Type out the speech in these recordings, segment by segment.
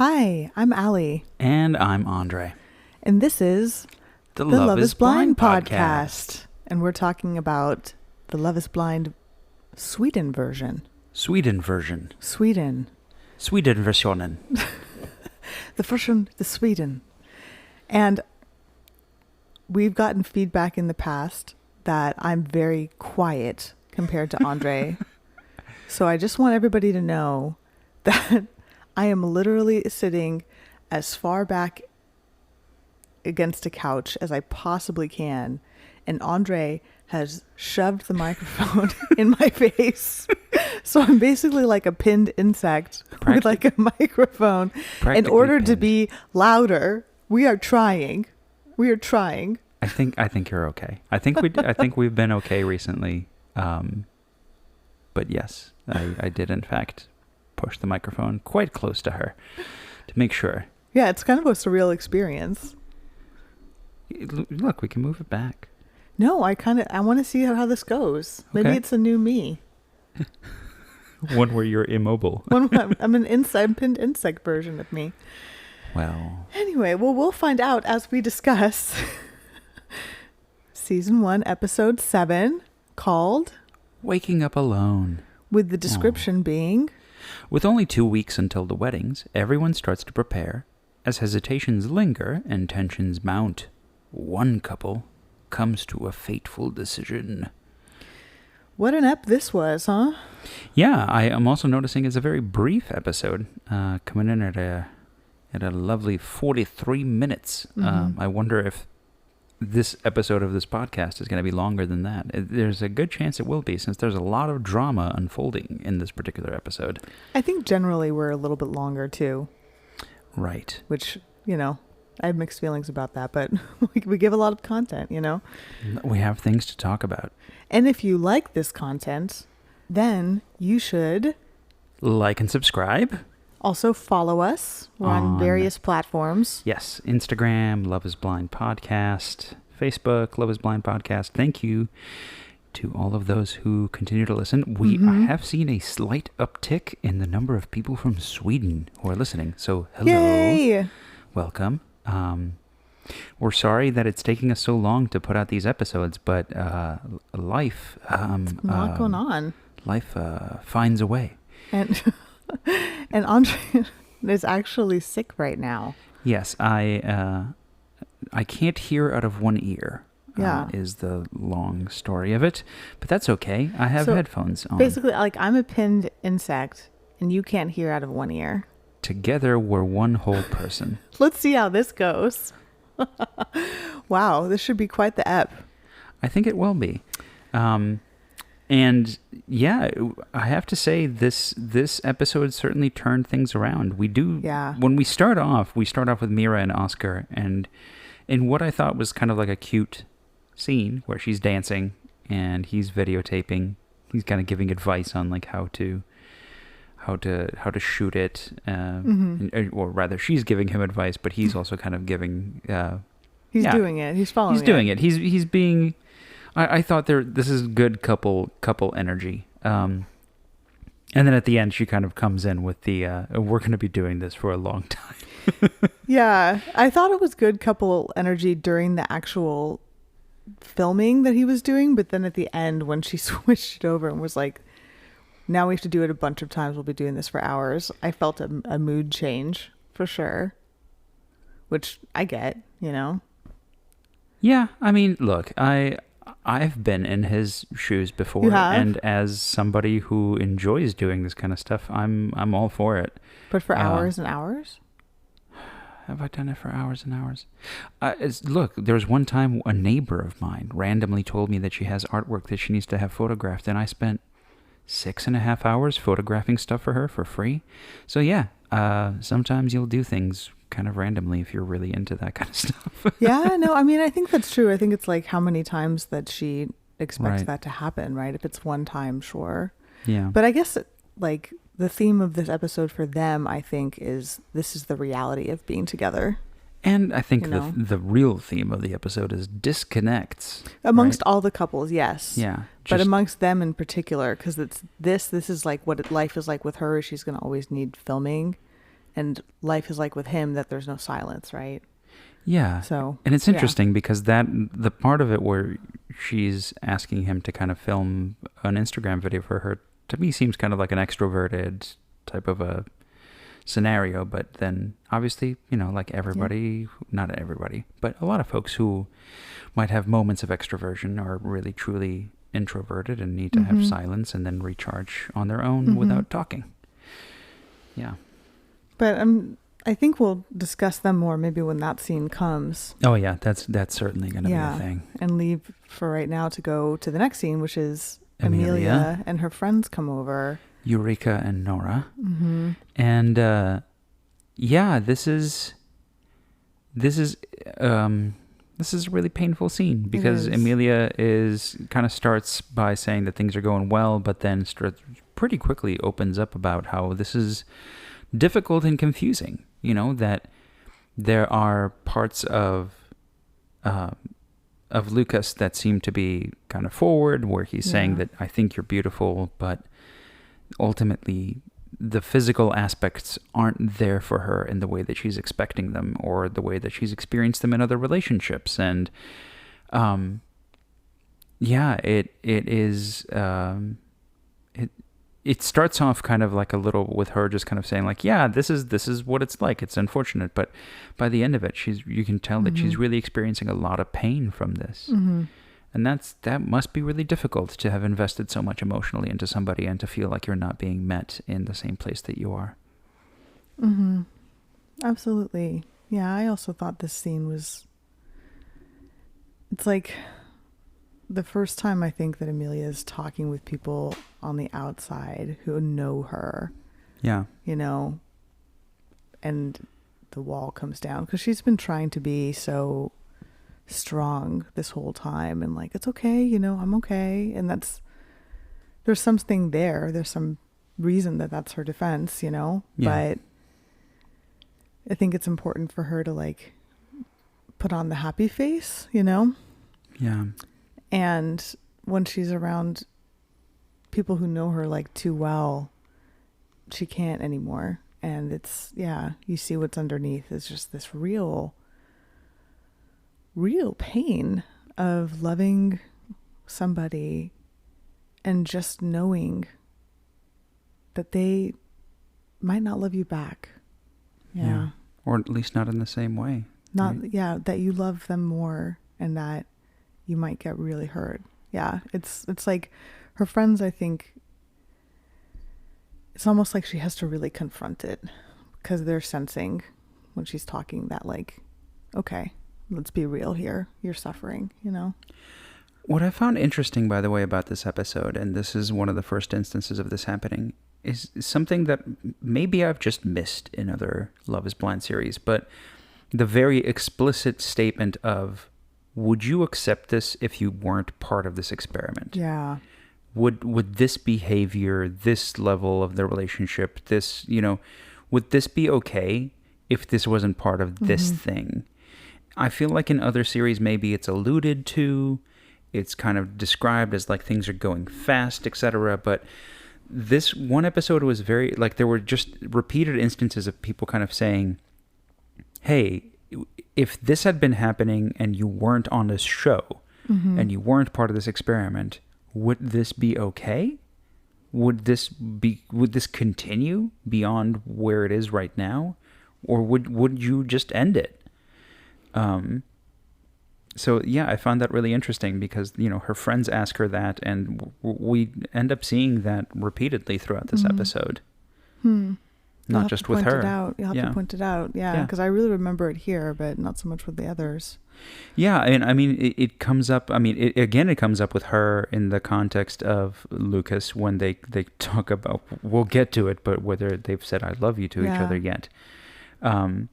Hi, I'm Allie. And I'm Andre. And this is The Love is Blind podcast. And we're talking about the Love is Blind Sweden version. Sweden version. Sweden. Sweden versionen. The Sweden. And we've gotten feedback in the past that I'm very quiet compared to Andre. So I just want everybody to know that I am literally sitting as far back against a couch as I possibly can. And Andre has shoved the microphone in my face. So I'm basically like a pinned insect with like a microphone. In order to be louder, we are trying. I think you're okay. I think we've been okay recently. But yes, I did in fact push the microphone quite close to her to make sure. Yeah, it's kind of a surreal experience. Look, we can move it back. No, I want to see how this goes. Maybe Okay. it's a new me. One where you're immobile. I'm an pinned insect version of me. Well. Anyway, we'll find out as we discuss Season 1, Episode 7, called Waking Up Alone. With the description being... With only 2 weeks until the weddings, everyone starts to prepare. As hesitations linger and tensions mount, one couple comes to a fateful decision. What an ep this was, huh? Yeah, I am also noticing it's a very brief episode, coming in at a lovely 43 minutes. Mm-hmm. I wonder if this episode of this podcast is going to be longer than that. There's a good chance it will be, since there's a lot of drama unfolding in this particular episode. I think generally we're a little bit longer, too. Right. Which, I have mixed feelings about that, but we give a lot of content, We have things to talk about. And if you like this content, then you should... Like and subscribe. Also follow us. We're on various platforms. Yes, Instagram, Love is Blind Podcast, Facebook, Love is Blind Podcast. Thank you to all of those who continue to listen. We have seen a slight uptick in the number of people from Sweden who are listening. So, hello. Yay! Welcome. We're sorry that it's taking us so long to put out these episodes, but life... It's a lot going on. Life finds a way. And Andre is actually sick right now. Yes, I can't hear out of one ear. Yeah. Is the long story of it, but that's okay. I have headphones on. Basically, like, I'm a pinned insect, and you can't hear out of one ear. Together, we're one whole person. Let's see how this goes. Wow, this should be quite the ep. I think it will be. And yeah, I have to say this episode certainly turned things around. We do. Yeah. When we start off with Mira and Oscar, and in what I thought was kind of like a cute scene where she's dancing and he's videotaping. He's kind of giving advice on like how to shoot it, or rather, she's giving him advice, but he's also kind of giving. He's doing it. He's following. He's doing it. He's being. I thought this is good couple energy. And then at the end, she kind of comes in with the, we're going to be doing this for a long time. Yeah. I thought it was good couple energy during the actual filming that he was doing. But then at the end, when she switched it over and was like, now we have to do it a bunch of times. We'll be doing this for hours. I felt a mood change for sure, which I get, Yeah. I mean, look, I've been in his shoes before, You have? and as somebody who enjoys doing this kind of stuff, I'm all for it. But for hours and hours? Have I done it for hours and hours? Look, there was one time a neighbor of mine randomly told me that she has artwork that she needs to have photographed, and I spent 6.5 hours photographing stuff for her for free. So yeah, sometimes you'll do things kind of randomly if you're really into that kind of stuff. Yeah, no, I mean, I think that's true. I think it's like how many times that she expects Right. that to happen, right? If it's one time, sure. Yeah. But I guess like the theme of this episode for them, I think, is this is the reality of being together. And I think the real theme of the episode is disconnects. Amongst right? all the couples, yes. Yeah. But amongst them in particular, because it's this is like what life is like with her. She's going to always need filming and life is like with him, that there's no silence, right? Yeah. So, And it's yeah. interesting because the part of it where she's asking him to kind of film an Instagram video for her, to me seems kind of like an extroverted type of a scenario. But then obviously, like everybody, not everybody, but a lot of folks who might have moments of extroversion are really truly introverted and need to have silence and then recharge on their own without talking. Yeah. But I think we'll discuss them more maybe when that scene comes. Oh yeah, that's certainly going to be a thing. And leave for right now to go to the next scene, which is Amelia. Amelia and her friends come over. Eureka and Nora. And yeah, this is a really painful scene because Amelia kind of starts by saying that things are going well, but then pretty quickly opens up about how this is difficult and confusing. That there are parts of Lucas that seem to be kind of forward, where he's saying that I think you're beautiful, but ultimately the physical aspects aren't there for her in the way that she's expecting them or the way that she's experienced them in other relationships. And it is it starts off kind of like a little with her just kind of saying like, yeah, this is what it's like. It's unfortunate, but by the end of it, you can tell that she's really experiencing a lot of pain from this. And that must be really difficult to have invested so much emotionally into somebody and to feel like you're not being met in the same place that you are. Absolutely. Yeah, I also thought this scene it's like the first time I think that Amelia is talking with people on the outside who know her. Yeah. And the wall comes down because she's been trying to be so strong this whole time and like, it's okay, I'm okay. And there's something there's some reason that's her defense, but I think it's important for her to like put on the happy face, Yeah. And when she's around people who know her like too well, she can't anymore. And you see what's underneath is just this real pain of loving somebody and just knowing that they might not love you back. Yeah. Or at least not in the same way. Right? That you love them more and that you might get really hurt. Yeah. It's like her friends, I think it's almost like she has to really confront it because they're sensing when she's talking that like, okay, let's be real here. You're suffering, What I found interesting, by the way, about this episode, and this is one of the first instances of this happening, is something that maybe I've just missed in other Love is Blind series, but the very explicit statement of, would you accept this if you weren't part of this experiment? Yeah. Would this behavior, this level of the relationship, this, would this be okay if this wasn't part of this thing? I feel like in other series, maybe it's alluded to, it's kind of described as like things are going fast, etc. But this one episode was very, like there were just repeated instances of people kind of saying, hey, if this had been happening and you weren't on this show and you weren't part of this experiment, would this be okay? Would this continue beyond where it is right now? Or would you just end it? So yeah, I found that really interesting because, her friends ask her that and we end up seeing that repeatedly throughout this episode. Not just with her. You'll have to point it out. Yeah. Because I really remember it here, but not so much with the others. Yeah. And I mean, it comes up, it comes up with her in the context of Lucas when they talk about, we'll get to it, but whether they've said, I love you to each other yet. And,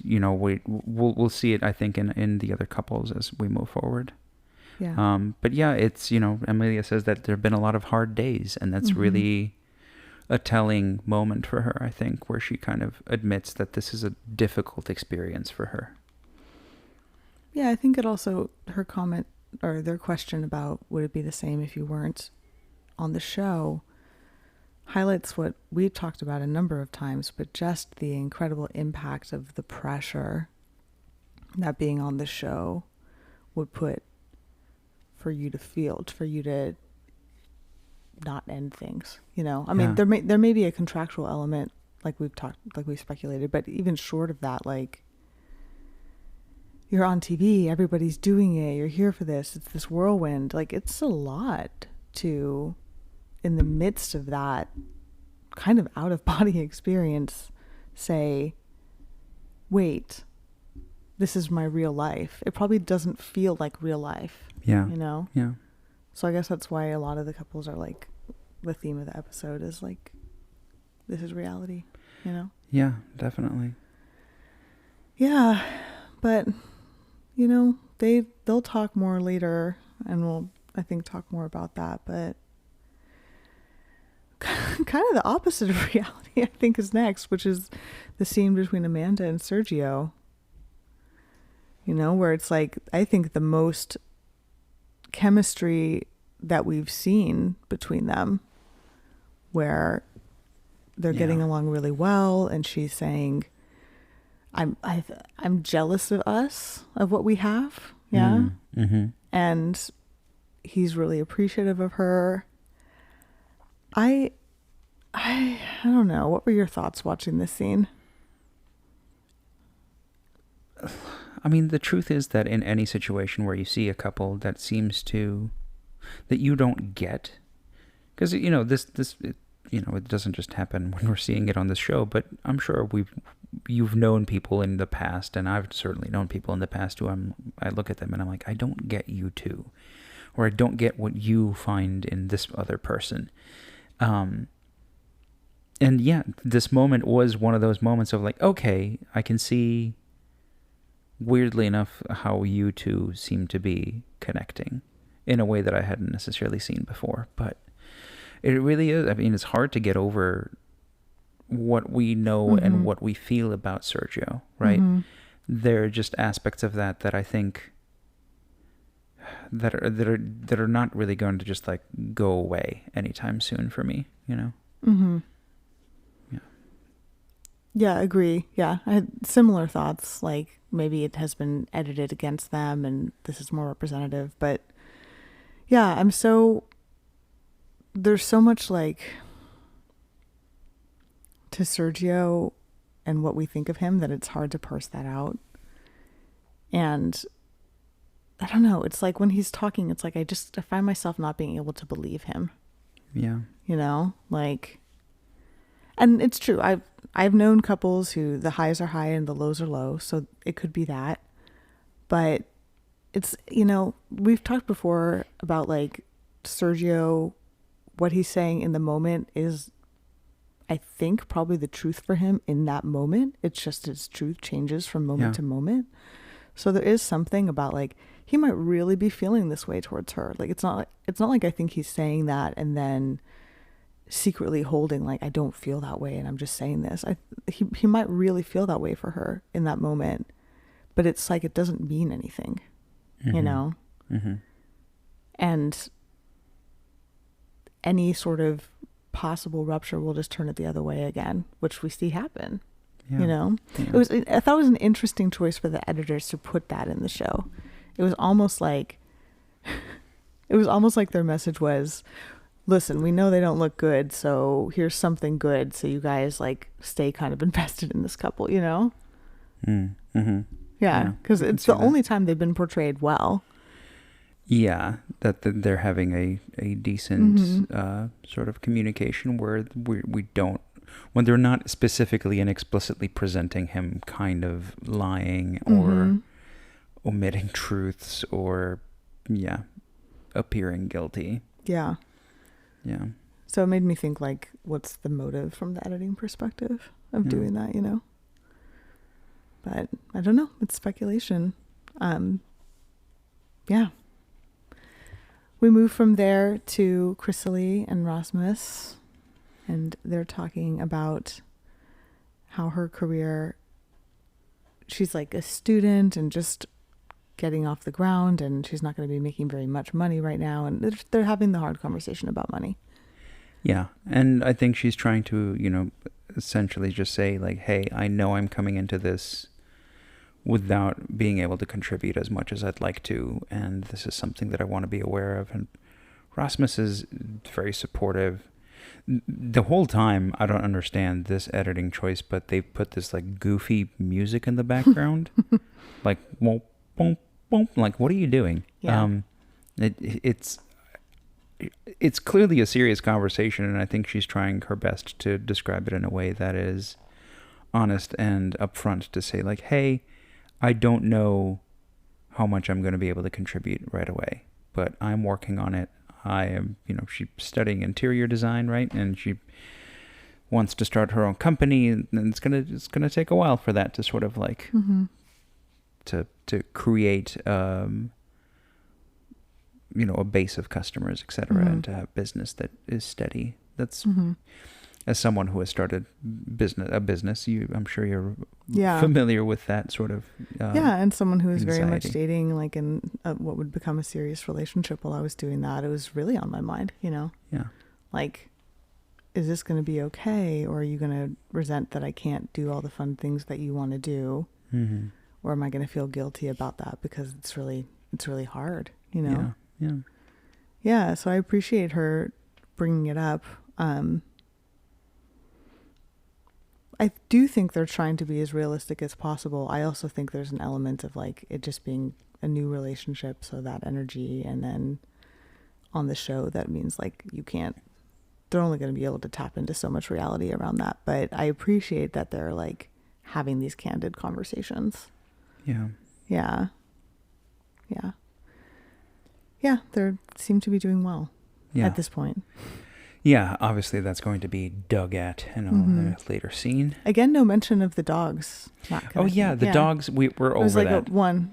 we'll see it, I think, in the other couples as we move forward. Yeah. But yeah, it's, Amelia says that there have been a lot of hard days, and that's really a telling moment for her, I think, where she kind of admits that this is a difficult experience for her. Yeah, I think it also, her comment or their question about would it be the same if you weren't on the show highlights what we've talked about a number of times, but just the incredible impact of the pressure that being on the show would put for you to feel, for you to not end things, you know? I mean, there may be a contractual element, like we've speculated, but even short of that, like, you're on TV, everybody's doing it, you're here for this, it's this whirlwind. Like, it's a lot to, in the midst of that kind of out of body experience, say, wait, this is my real life. It probably doesn't feel like real life. Yeah. You know? Yeah. So I guess that's why a lot of the couples are like, the theme of the episode is like, this is reality, you know? Yeah, definitely. Yeah, but, you know, they'll talk more later, and we'll, I think, talk more about that, but kind of the opposite of reality, I think, is next, which is the scene between Amanda and Sergio. You know, where it's like, I think the most chemistry that we've seen between them, where they're getting along really well, and she's saying, I'm jealous of us, of what we have. Yeah. Mm-hmm. And he's really appreciative of her. I don't know. What were your thoughts watching this scene? I mean, the truth is that in any situation where you see a couple that seems to, that you don't get, because, you know, it doesn't just happen when we're seeing it on this show, but I'm sure you've known people in the past, and I've certainly known people in the past who I look at them and I'm like, I don't get you two, or I don't get what you find in this other person. And yeah, this moment was one of those moments of like, okay, I can see, weirdly enough, how you two seem to be connecting in a way that I hadn't necessarily seen before. But it really is, I mean, it's hard to get over what we know and what we feel about Sergio, right? There are just aspects of that I think that are not really going to just like go away anytime soon for me, you know? Yeah, agree. Yeah, I had similar thoughts. Like, maybe it has been edited against them and this is more representative. But yeah, there's so much like to Sergio and what we think of him that it's hard to parse that out. And I don't know, it's like when he's talking, it's like I find myself not being able to believe him. Yeah. You know, like, and it's true. I've known couples who the highs are high and the lows are low, so it could be that. But it's, you know, we've talked before about like Sergio, what he's saying in the moment is, I think, probably the truth for him in that moment. It's just his truth changes from moment to moment. So there is something about like, he might really be feeling this way towards her. Like, it's not like I think he's saying that and then secretly holding like, I don't feel that way and I'm just saying this. He might really feel that way for her in that moment, but it's like it doesn't mean anything, you know? And any sort of possible rupture will just turn it the other way again, which we see happen. You know, I thought it was an interesting choice for the editors to put that in the show. It was almost like their message was, listen, we know they don't look good, so here's something good, so you guys like stay kind of invested in this couple, you know? Yeah, because it's the only time they've been portrayed well. Yeah, that they're having a decent sort of communication where we don't, when they're not specifically and explicitly presenting him kind of lying or omitting truths or, appearing guilty. Yeah. Yeah. So it made me think, like, what's the motive from the editing perspective of doing that, you know? But I don't know. It's speculation. Yeah. We move from there to Chrysalie and Rasmus, and they're talking about how her career, she's like a student and just getting off the ground, and she's not going to be making very much money right now, and they're having the hard conversation about money. Yeah. And I think she's trying to, essentially just say, like, hey, I know I'm coming into this without being able to contribute as much as I'd like to, and this is something that I want to be aware of. And Rasmus is very supportive. The whole time, I don't understand this editing choice, but they put this like goofy music in the background, like womp, womp, womp. Like, what are you doing? Yeah. It's clearly a serious conversation, and I think she's trying her best to describe it in a way that is honest and upfront to say, like, hey, I don't know how much I'm going to be able to contribute right away, but I'm working on it. I am, she's studying interior design, right? And she wants to start her own company, and it's gonna take a while for that to sort of like to create a base of customers, etc., and to have business that is steady. That's as someone who has started a business, I'm sure you're familiar with that sort of and someone who is very much anxiety. dating like in what would become a serious relationship. While I was doing that, it was really on my mind, like, is this going to be okay, or are you going to resent that I can't do all the fun things that you want to do, or am I going to feel guilty about that because it's really hard, yeah. So I appreciate her bringing it up. I do think they're trying to be as realistic as possible. I also think there's an element of like it just being a new relationship, so that energy, and then on the show that means like they're only going to be able to tap into so much reality around that. But I appreciate that they're like having these candid conversations. Yeah. They seem to be doing well at this point. Yeah, obviously that's going to be dug at in a later scene. Again, no mention of the dogs. The dogs, we're over it was like that. One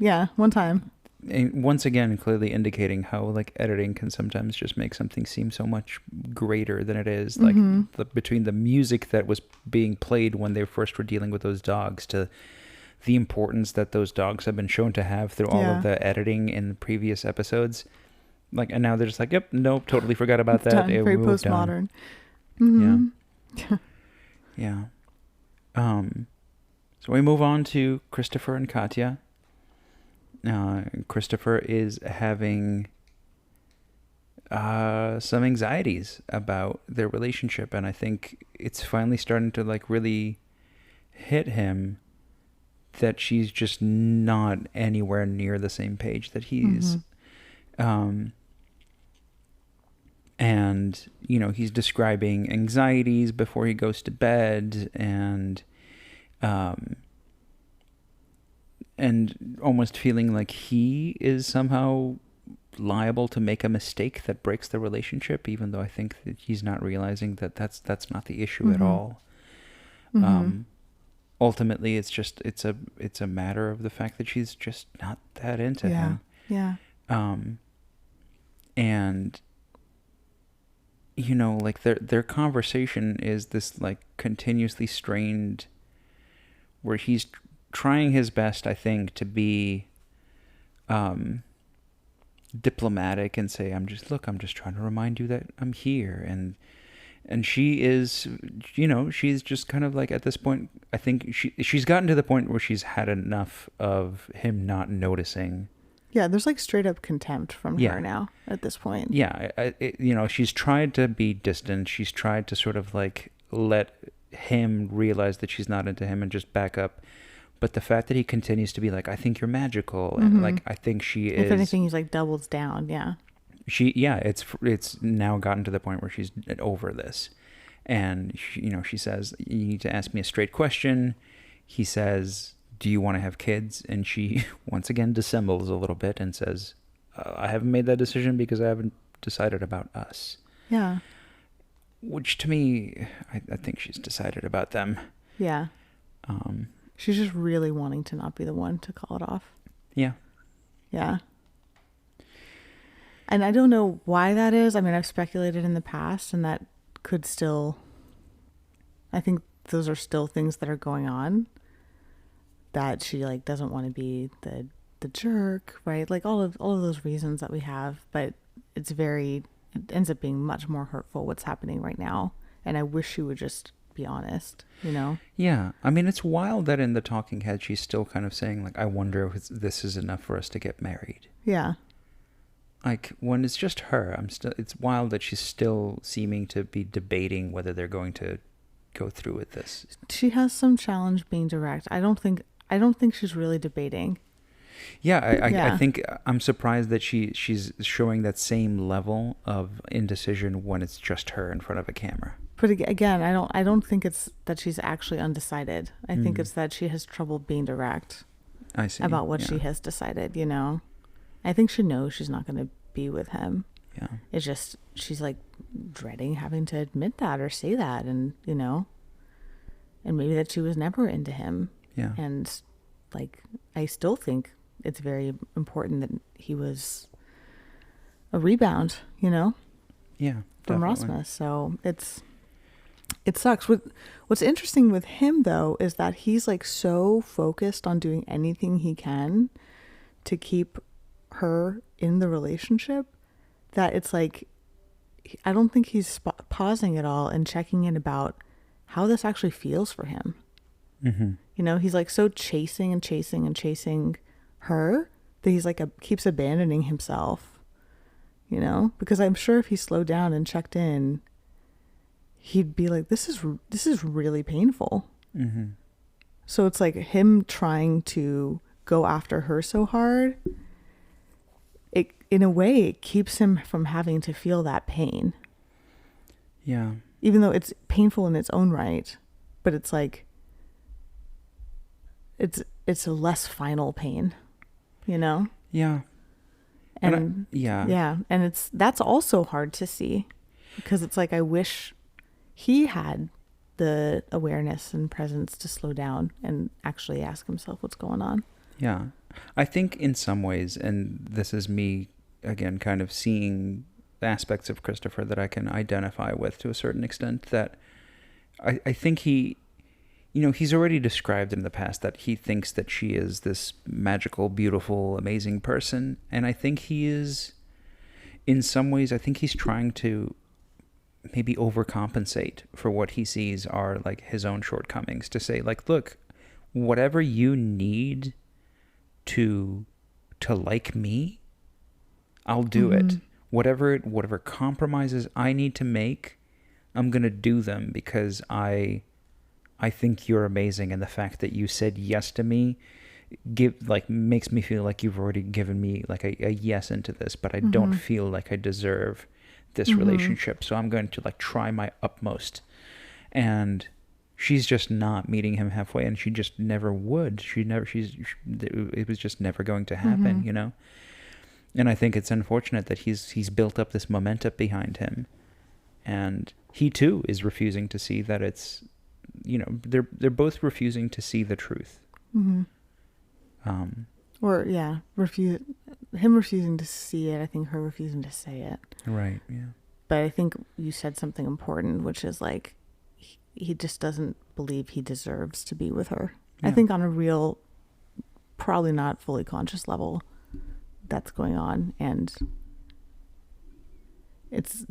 time. And once again, clearly indicating how like editing can sometimes just make something seem so much greater than it is. Like between the music that was being played when they first were dealing with those dogs to the importance that those dogs have been shown to have through all of the editing in the previous episodes. Like, and now they're just like, yep, nope, totally forgot about that. Very postmodern. Yeah. So we move on to Christopher and Katya. Christopher is having some anxieties about their relationship, and I think it's finally starting to like really hit him that she's just not anywhere near the same page that he's. And, he's describing anxieties before he goes to bed and almost feeling like he is somehow liable to make a mistake that breaks the relationship, even though I think that he's not realizing that that's not the issue at all. Ultimately, it's a matter of the fact that she's just not that into him. Yeah. And like their conversation is this like continuously strained, where he's trying his best, I think, to be diplomatic and say, I'm just trying to remind you that I'm here, and she is, she's just kind of like, at this point, I think she's gotten to the point where she's had enough of him not noticing. Yeah, there's like straight up contempt from her now at this point. Yeah, she's tried to be distant. She's tried to sort of like let him realize that she's not into him and just back up. But the fact that he continues to be like, I think you're magical, and like, I think she is. If anything, he's like doubles down. Yeah. It's now gotten to the point where she's over this, and she says, you need to ask me a straight question. He says, do you want to have kids? And she once again dissembles a little bit and says, I haven't made that decision because I haven't decided about us. Yeah. Which to me, I think she's decided about them. Yeah. She's just really wanting to not be the one to call it off. Yeah. Yeah. And I don't know why that is. I mean, I've speculated in the past, and that could still, I think those are still things that are going on, that she like doesn't want to be the jerk, right? Like all of those reasons that we have, but it's very it ends up being much more hurtful what's happening right now. And I wish she would just be honest, you know? Yeah. I mean, it's wild that in the talking head, she's still kind of saying, like, I wonder if this is enough for us to get married. Yeah. Like, when it's just her, it's wild that she's still seeming to be debating whether they're going to go through with this. She has some challenge being direct. I don't think she's really debating. Yeah, Yeah. I think I'm surprised that she's showing that same level of indecision when it's just her in front of a camera. But again, I don't think it's that she's actually undecided. I think it's that she has trouble being direct I see. about what Yeah. she has decided, you know? I think she knows she's not going to be with him. Yeah. It's just she's like dreading having to admit that or say that, and you know, and maybe that she was never into him. Yeah. And like, I still think it's very important that he was a rebound, you know, Yeah. from Definitely. Rasmus. So it sucks. What's interesting with him though is that he's like so focused on doing anything he can to keep her in the relationship that it's like, I don't think he's pausing at all and checking in about how this actually feels for him. Mm-hmm. You know, he's like so chasing and chasing and chasing her that he's like keeps abandoning himself, you know, because I'm sure if he slowed down and checked in, he'd be like, this is really painful. Mm-hmm. So it's like him trying to go after her so hard. It, in a way, it keeps him from having to feel that pain. Yeah. Even though it's painful in its own right, but it's like, it's a less final pain, you know? Yeah. And yeah. yeah. And that's also hard to see because it's like, I wish he had the awareness and presence to slow down and actually ask himself what's going on. Yeah. I think in some ways, and this is me, again, kind of seeing aspects of Christopher that I can identify with to a certain extent, that I think he, you know, he's already described in the past that he thinks that she is this magical, beautiful, amazing person. And I think he is, in some ways, I think he's trying to maybe overcompensate for what he sees are like his own shortcomings, to say like, look, whatever you need to like me, I'll do it. Whatever compromises I need to make, I'm going to do them because I think you're amazing, and the fact that you said yes to me makes me feel like you've already given me like a yes into this, but I don't feel like I deserve this relationship. So I'm going to like try my utmost. And she's just not meeting him halfway, and she just never would. It was just never going to happen, you know? And I think it's unfortunate that he's built up this momentum behind him, and he too is refusing to see that it's, you know, they're both refusing to see the truth. Him refusing to see it. I think her refusing to say it. Right. Yeah. But I think you said something important, which is like, he just doesn't believe he deserves to be with her. Yeah. I think on a real, probably not fully conscious level, that's going on. And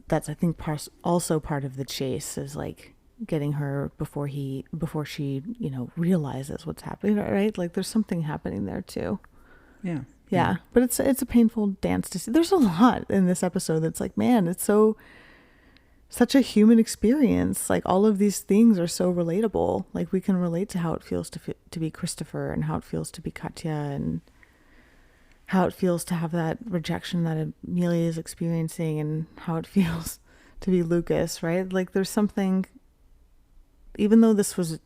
that's I think also part of the chase is like getting her before she, you know, realizes what's happening, right? Like there's something happening there too. Yeah. Yeah. But it's a painful dance to see. There's a lot in this episode that's like, man, it's such a human experience. Like all of these things are so relatable. Like we can relate to how it feels to be Christopher, and how it feels to be Katya, and how it feels to have that rejection that Amelia is experiencing, and how it feels to be Lucas, right? Like there's something, even though this was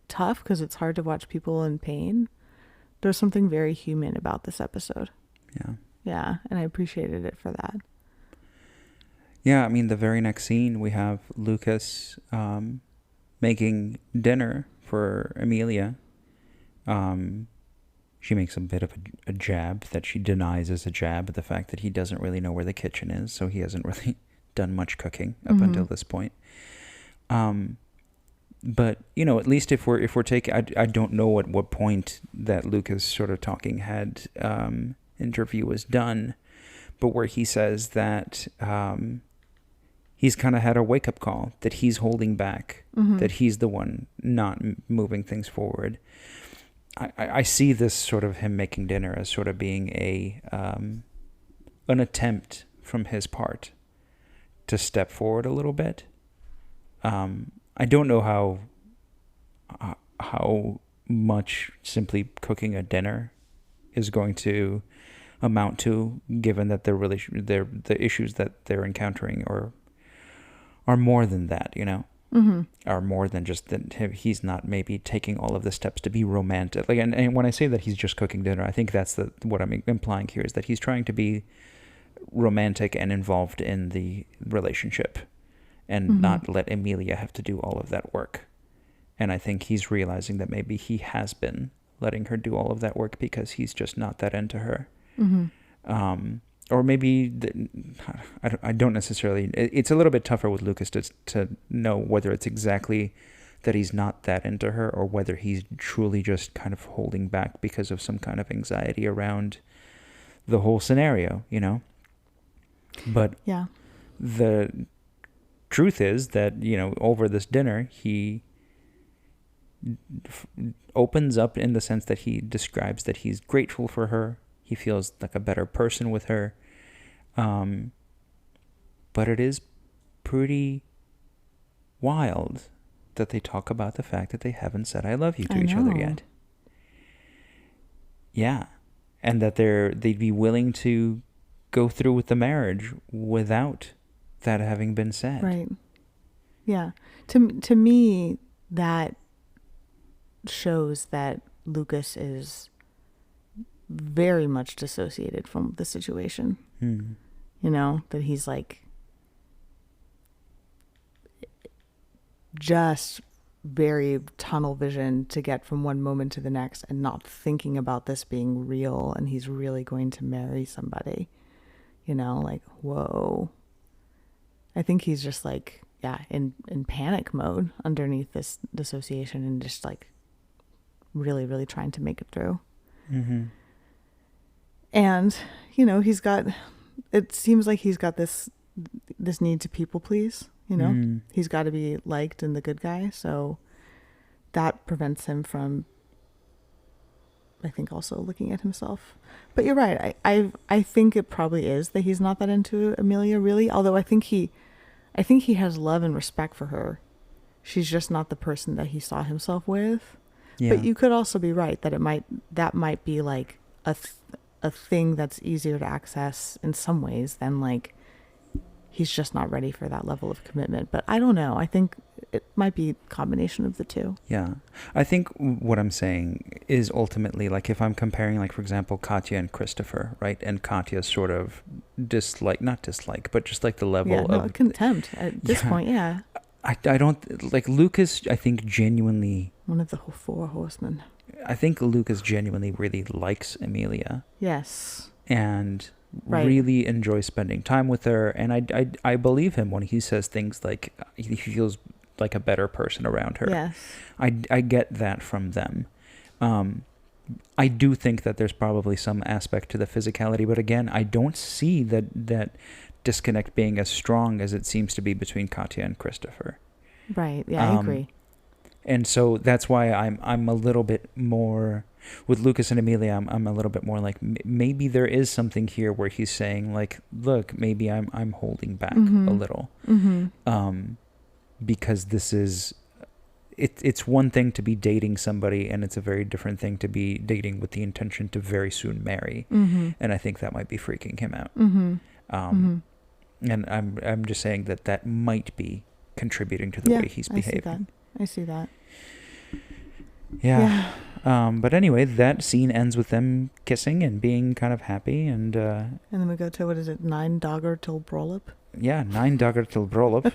tough because it's hard to watch people in pain, there's something very human about this episode. Yeah. Yeah. And I appreciated it for that. Yeah, I mean, the very next scene, we have Lucas making dinner for Amelia. She makes a bit of a jab that she denies as a jab at the fact that he doesn't really know where the kitchen is, so he hasn't really done much cooking up until this point. But, you know, at least if we're taking, I don't know at what point that Lucas sort of talking head interview was done, but where he says that he's kind of had a wake-up call that he's holding back, Mm-hmm. that he's the one not moving things forward. I see this sort of him making dinner as sort of being an attempt from his part to step forward a little bit. I don't know how much simply cooking a dinner is going to amount to, given that the issues that they're encountering are more than that, you know. Mm-hmm. Are more than just that he's not maybe taking all of the steps to be romantic. Like, and when I say that he's just cooking dinner, I think that's what I'm implying here, is that he's trying to be romantic and involved in the relationship, and Mm-hmm. not let Emilia have to do all of that work. And I think he's realizing that maybe he has been letting her do all of that work because he's just not that into her. Mm-hmm. Or maybe I don't necessarily. It's a little bit tougher with Lucas to know whether it's exactly that he's not that into her, or whether he's truly just kind of holding back because of some kind of anxiety around the whole scenario, you know. But Yeah. the truth is that, you know, over this dinner, he opens up in the sense that he describes that he's grateful for her. He feels like a better person with her. But it is pretty wild that they talk about the fact that they haven't said I love you to each other yet. Yeah. And that they'd be willing to go through with the marriage without that having been said. Right. Yeah. To me, that shows that Lucas is very much dissociated from the situation. Hmm. You know, that he's like just very tunnel vision to get from one moment to the next, and not thinking about this being real, and he's really going to marry somebody. You know, like, whoa. I think he's just like, yeah, in panic mode underneath this dissociation, and just like really, really trying to make it through. Mm-hmm. And, you know, it seems like he's got this need to people please, you know. Mm. He's got to be liked and the good guy, so that prevents him from, I think, also looking at himself. But you're right. I think it probably is that he's not that into Emilia, really, although I think he has love and respect for her. She's just not the person that he saw himself with. Yeah. But you could also be right that that might be like a thing that's easier to access in some ways than like he's just not ready for that level of commitment. But I don't know. I think it might be a combination of the two. Yeah. I think what I'm saying is ultimately, like, if I'm comparing, like, for example, Katya and Christopher, right? And Katya's sort of not dislike, but just like the level of contempt at this point. Yeah. I don't, like, Lucas, I think genuinely, One of the four horsemen. I think Lucas genuinely really likes Emilia. Yes. And Right. really enjoys spending time with her. And I believe him when he says things like he feels like a better person around her. Yes. I get that from them. I do think that there's probably some aspect to the physicality, but again, I don't see that disconnect being as strong as it seems to be between Katya and Christopher. Right. Yeah, I agree. And so that's why I'm a little bit more with Lucas and Emilia. I'm a little bit more like maybe there is something here where he's saying like, look, maybe I'm holding back Mm-hmm. a little, Mm-hmm. because this is it's one thing to be dating somebody, and it's a very different thing to be dating with the intention to very soon marry. Mm-hmm. And I think that might be freaking him out. Mm-hmm. Mm-hmm. And I'm just saying that might be contributing to the way he's behaving. I see that. Yeah. But anyway, that scene ends with them kissing and being kind of happy, and And then we go to, what is it, 9 dagar till bröllop? yeah, 9 dagar till bröllop,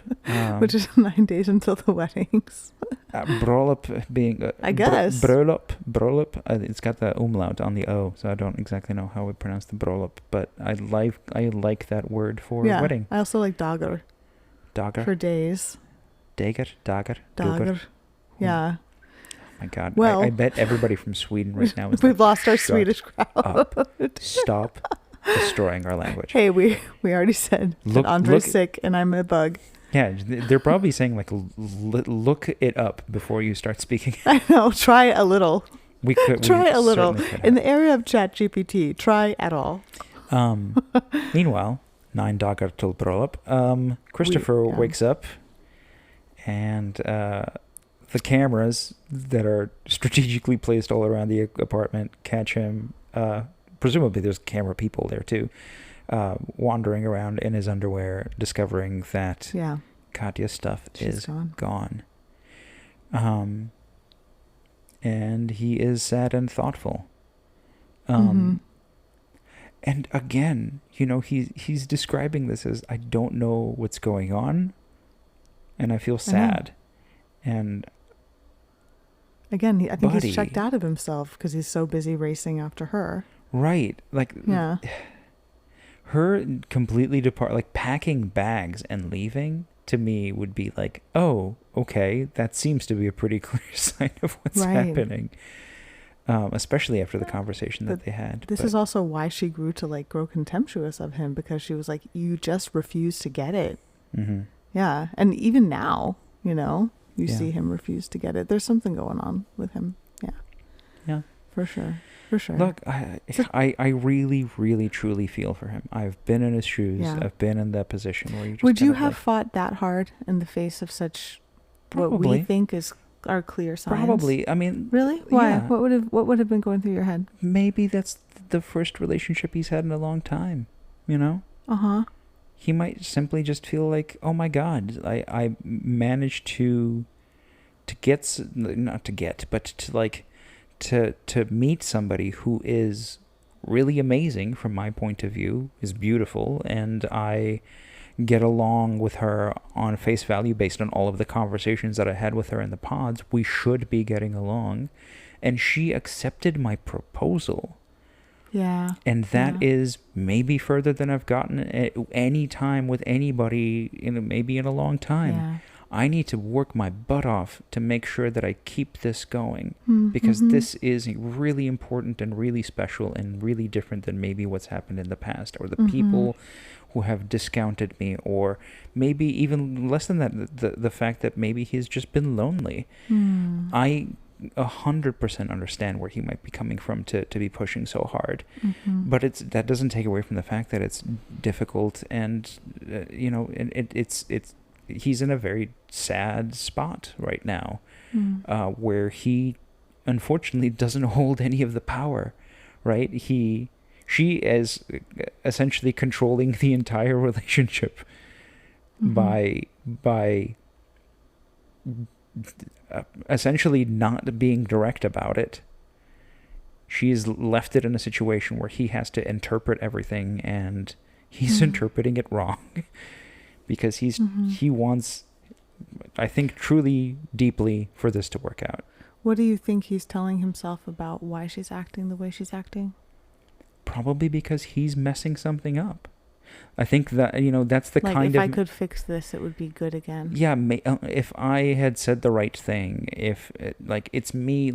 Which is 9 days until the weddings. bröllop being I guess. bröllop. It's got the umlaut on the O, so I don't exactly know how we pronounce the bröllop, but I like that word for wedding. I also like dagar Dagar, for days. dagar, Dagar. dugar. Yeah. Oh my God. Well, I bet everybody from Sweden right now is we've lost our "Shut Swedish crowd. up. Stop destroying our language. Hey, we already said Look- that Andre's look- sick and I'm a bug. Yeah, they're probably saying like, look it up before you start speaking. I know. Try a little. We could Try a little. certainly could In have. the area of ChatGPT, try at all. Meanwhile, 9 dagar till bröllop. Christopher wakes up, and the cameras that are strategically placed all around the apartment catch him. Presumably, there's camera people there too, wandering around in his underwear, discovering that Katya's stuff is gone. And he is sad and thoughtful. And again, he's describing this as, I don't know what's going on, and I feel sad. And again, I think he's checked out of himself because he's so busy racing after her. Right. Like, her completely packing bags and leaving, to me, would be like, oh, okay, that seems to be a pretty clear sign of what's happening. Especially after the conversation that they had. This is also why she grew to grow contemptuous of him, because she was like, you just refuse to get it. Mm-hmm. Yeah. And even now, you see him refuse to get it. There's something going on with him. Yeah. Yeah. For sure. Look, I really, really, truly feel for him. I've been in his shoes. Yeah. I've been in that position where you just would you have fought that hard in the face of such what we think are clear signs? Probably. I mean, really? Why? Yeah. What would have been going through your head? Maybe that's the first relationship he's had in a long time. He might simply just feel like, oh my God, I managed to meet somebody who is really amazing from my point of view, is beautiful, and I get along with her on face value based on all of the conversations that I had with her in the pods. We should be getting along. And she accepted my proposal. Yeah. And that is maybe further than I've gotten any time with anybody maybe in a long time. Yeah. I need to work my butt off to make sure that I keep this going, because this is really important and really special and really different than maybe what's happened in the past, or the people who have discounted me, or maybe even less than that, the fact that maybe he's just been lonely. I 100% understand where he might be coming from to be pushing so hard, but that doesn't take away from the fact that it's difficult, and he's in a very sad spot right now, where he unfortunately doesn't hold any of the power, right? She is essentially controlling the entire relationship by essentially not being direct about it. She's left it in a situation where he has to interpret everything, and he's interpreting it wrong. Because he wants, I think, truly, deeply, for this to work out. What do you think he's telling himself about why she's acting the way she's acting? Probably because he's messing something up. I think that, that's the kind of... if I could fix this, it would be good again. Yeah, if I had said the right thing, it's me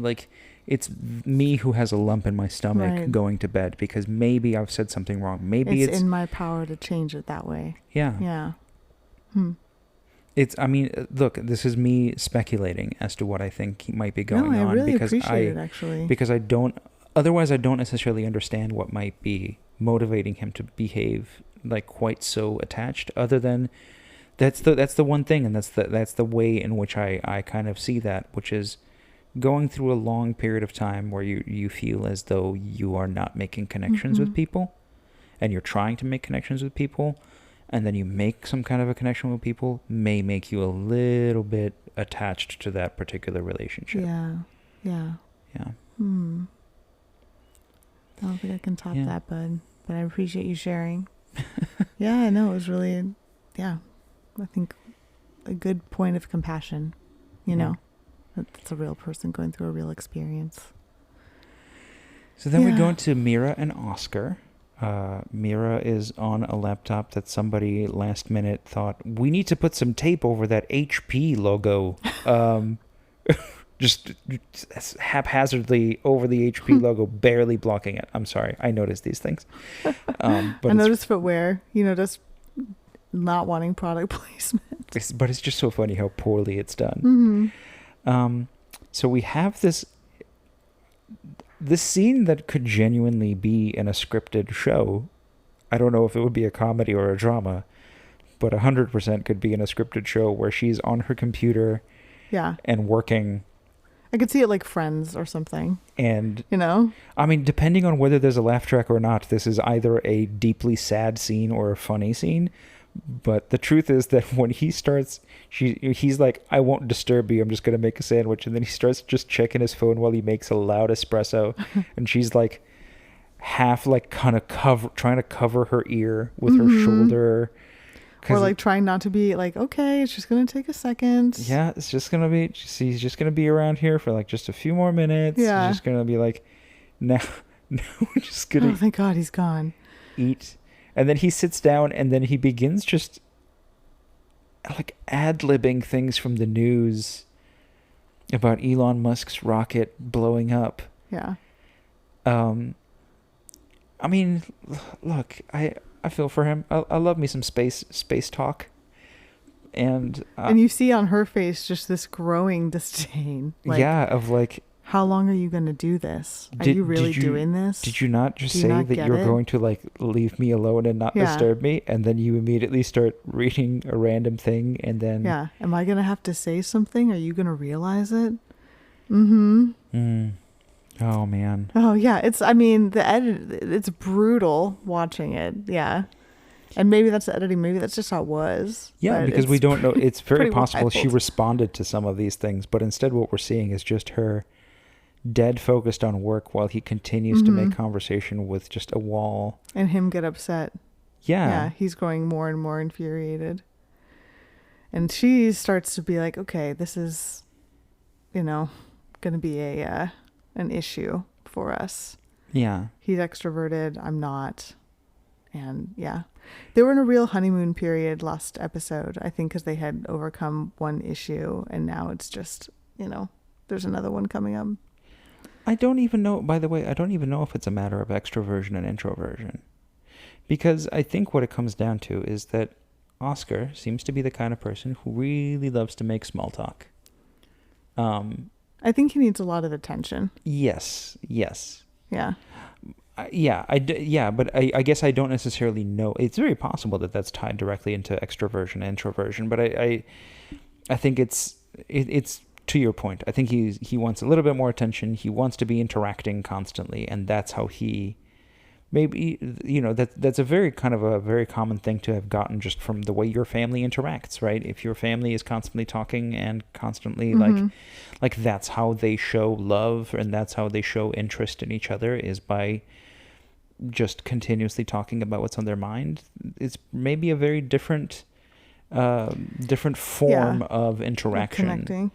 who has a lump in my stomach going to bed because maybe I've said something wrong. Maybe it's in my power to change it that way. Yeah. Yeah. Look, this is me speculating as to what I think he might be going on. I really appreciate it, actually. Because I don't necessarily understand what might be motivating him to behave quite so attached, other than that's the one thing, and that's the way in which I kind of see that, which is going through a long period of time where you feel as though you are not making connections with people, and you're trying to make connections with people, and then you make some kind of a connection with people, may make you a little bit attached to that particular relationship. Yeah. Yeah. I don't think I can top that, bud. But I appreciate you sharing. Yeah, I know. It was really, I think a good point of compassion, That's a real person going through a real experience. So then we go into Mira and Oscar. Mira is on a laptop that somebody last minute thought, we need to put some tape over that HP logo. Just haphazardly over the HP logo, barely blocking it. I'm sorry. I noticed these things. But I noticed footwear. You noticed not wanting product placement. But it's just so funny how poorly it's done. Mm-hmm. So we have this scene that could genuinely be in a scripted show. I don't know if it would be a comedy or a drama, but 100% could be in a scripted show where she's on her computer Yeah. and working. I could see it like Friends or something, And you know? I mean, depending on whether there's a laugh track or not, this is either a deeply sad scene or a funny scene. But the truth is that when he starts, he's like, I won't disturb you. I'm just going to make a sandwich. And then he starts just checking his phone while he makes a loud espresso. And she's like half like kind of trying to cover her ear with her shoulder. Or like trying not to be like, okay, it's just going to take a second. Yeah, it's just going to be, he's just going to be around here for like just a few more minutes. Yeah. He's just going to be like, no, we're just going to Oh, thank God he's gone. eat. And then he sits down and then he begins just like ad-libbing things from the news about Elon Musk's rocket blowing up. Yeah. I mean, look, I feel for him. I love me some space talk. And you see on her face just this growing disdain. Like, yeah, of like, how long are you going to do this? Are you really doing this? Did you not just say not that get you're it? going to like leave me alone and not disturb me? And then you immediately start reading a random thing and then... Yeah. Am I going to have to say something? Are you going to realize it? Mm-hmm. Oh, man. Oh, yeah. The edit, it's brutal watching it. Yeah. And maybe that's the editing. Maybe that's just how it was. Yeah, because we don't know. It's very possible wild. she responded to some of these things, but instead what we're seeing is just her dead focused on work while he continues to make conversation with just a wall. And him get upset. Yeah. Yeah, he's growing more and more infuriated. And she starts to be like, okay, this is, going to be an issue for us. Yeah. He's extroverted. I'm not. And yeah, they were in a real honeymoon period last episode, I think, because they had overcome one issue and now it's just, there's another one coming up. I don't even know, by the way, if it's a matter of extroversion and introversion. Because I think what it comes down to is that Oscar seems to be the kind of person who really loves to make small talk. I think he needs a lot of attention. Yes. Yeah. But I guess I don't necessarily know. It's very possible that that's tied directly into extroversion and introversion, but I think it's to your point. I think he wants a little bit more attention. He wants to be interacting constantly, and that's how he maybe that's a very kind of a very common thing to have gotten just from the way your family interacts, right? If your family is constantly talking and constantly like that's how they show love and that's how they show interest in each other, is by just continuously talking about what's on their mind. It's maybe a very different form of interaction. Connecting.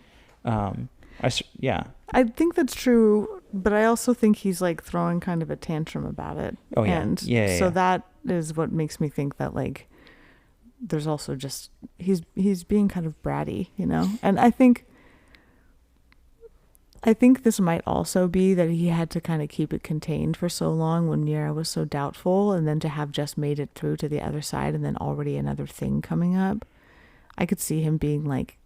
I think that's true, but I also think he's like throwing kind of a tantrum about it. Oh yeah. And so that is what makes me think that like there's also just he's being kind of bratty, And I think this might also be that he had to kind of keep it contained for so long when Mira was so doubtful, and then to have just made it through to the other side and then already another thing coming up. I could see him being like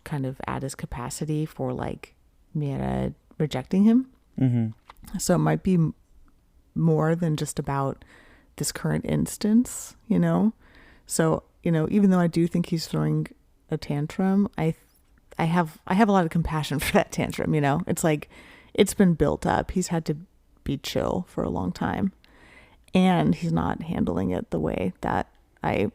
kind of at his capacity for like Mira rejecting him. Mm-hmm. So it might be more than just about this current instance, So, even though I do think he's throwing a tantrum, I have a lot of compassion for that tantrum, It's like it's been built up. He's had to be chill for a long time, and he's not handling it the way that I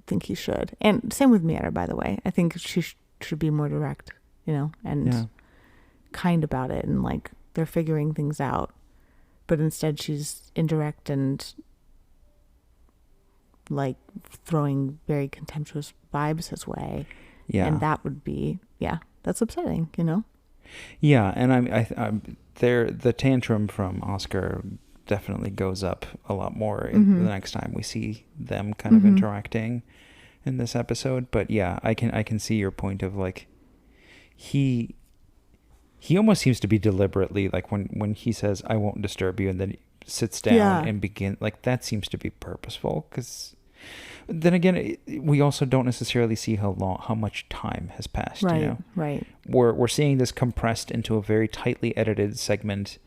think he should. And same with Mira, by the way. I think she should be more direct, and kind about it, and like they're figuring things out, but instead she's indirect and like throwing very contemptuous vibes his way. Yeah. And that would be, that's upsetting, Yeah. And I'm the tantrum from Oscar definitely goes up a lot more the next time we see them kind of interacting in this episode. But yeah, I can see your point of like, he almost seems to be deliberately like when he says, I won't disturb you, and then he sits down and begin like, that seems to be purposeful. Then again, we also don't necessarily see how much time has passed. Right, You know, right. we're seeing this compressed into a very tightly edited segment,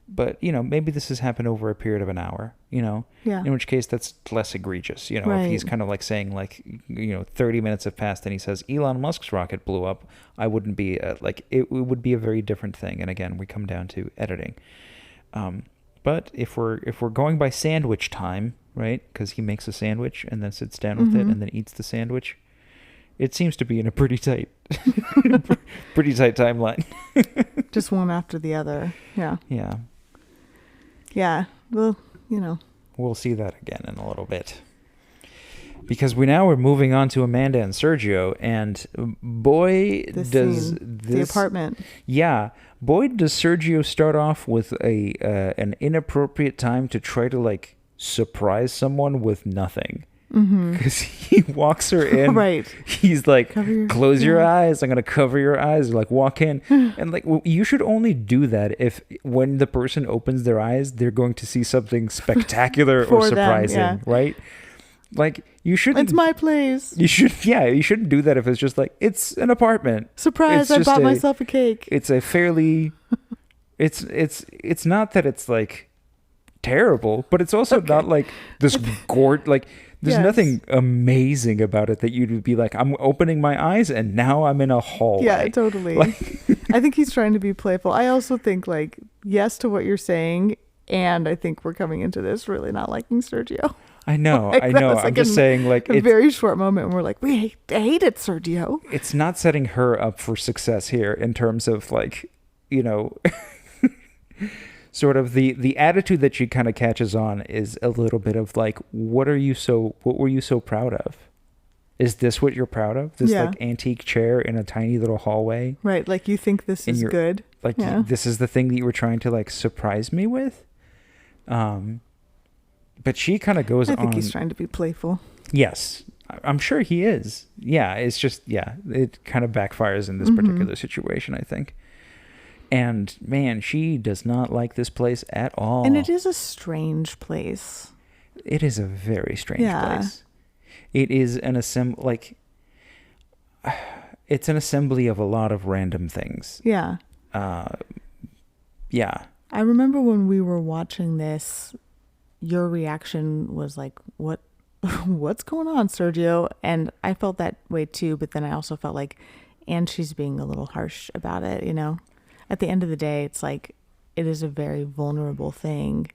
but you know, maybe this has happened over a period of an hour. You know, Yeah. in which case that's less egregious. You know, Right. if he's kind of like saying like, you know, 30 minutes have passed and he says Elon Musk's rocket blew up, I wouldn't be like it would be a very different thing. And again, we come down to editing. But if we're going by sandwich time, right? Because he makes a sandwich and then sits down with it and then eats the sandwich. It seems to be in a pretty tight timeline. Just one after the other. Yeah. Yeah. Yeah. Well, you know. We'll see that again in a little bit. Because we're moving on to Amanda and Sergio, and boy, This does scene, the apartment. Yeah, boy, does Sergio start off with an inappropriate time to try to like surprise someone with nothing. Because he walks her in. Right. He's like, close your yeah. eyes. I'm going to cover your eyes. Like, walk in. And like, you should only do that if when the person opens their eyes, they're going to see something spectacular or For them, surprising, yeah. right? Like, you shouldn't. It's my place. You shouldn't do that if it's just like, it's an apartment. Surprise, It's I just bought myself a cake. It's a fairly, it's not that it's like terrible, but it's also not like this like, there's Yes. nothing amazing about it that you'd be like, I'm opening my eyes and now I'm in a hallway. Yeah, totally. Like, I think he's trying to be playful. I also think like yes to what you're saying, and I think we're coming into this really not liking Sergio. I know. Like, that was I'm like just saying, like, A it's, very short moment, and we're like, I hate it, Sergio. it's not setting her up for success here in terms of like, you know, sort of the attitude that she kind of catches on is a little bit of like, what were you so proud of? Is this what you're proud of? This Yeah. like antique chair in a tiny little hallway? Right, like you think this And is you're- good. Like, Yeah. this is the thing that you were trying to like surprise me with? But she kind of goes I on. think he's trying to be playful. Yes, I'm sure he is. Yeah, it's just, yeah, it kind of backfires in this particular situation, I think. And man, she does not like this place at all. And it is a strange place. It is a very strange Yeah. place. It is an it's an assembly of a lot of random things. Yeah. Yeah. I remember when we were watching this, your reaction was like, what's going on, Sergio? And I felt that way too, but then I also felt like, and she's being a little harsh about it, you know? At the end of the day, it's like, it is a very vulnerable thing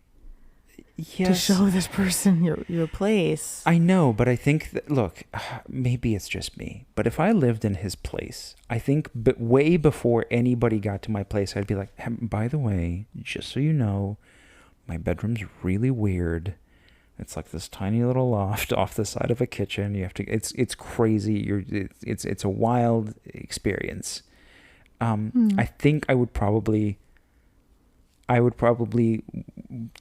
Yes. to show this person your place. I know, but I think that, look, maybe it's just me, but if I lived in his place, I think way before anybody got to my place, I'd be like, hey, by the way, just so you know, my bedroom's really weird. It's like this tiny little loft off the side of a kitchen. You have to, it's crazy. It's a wild experience. I think I would probably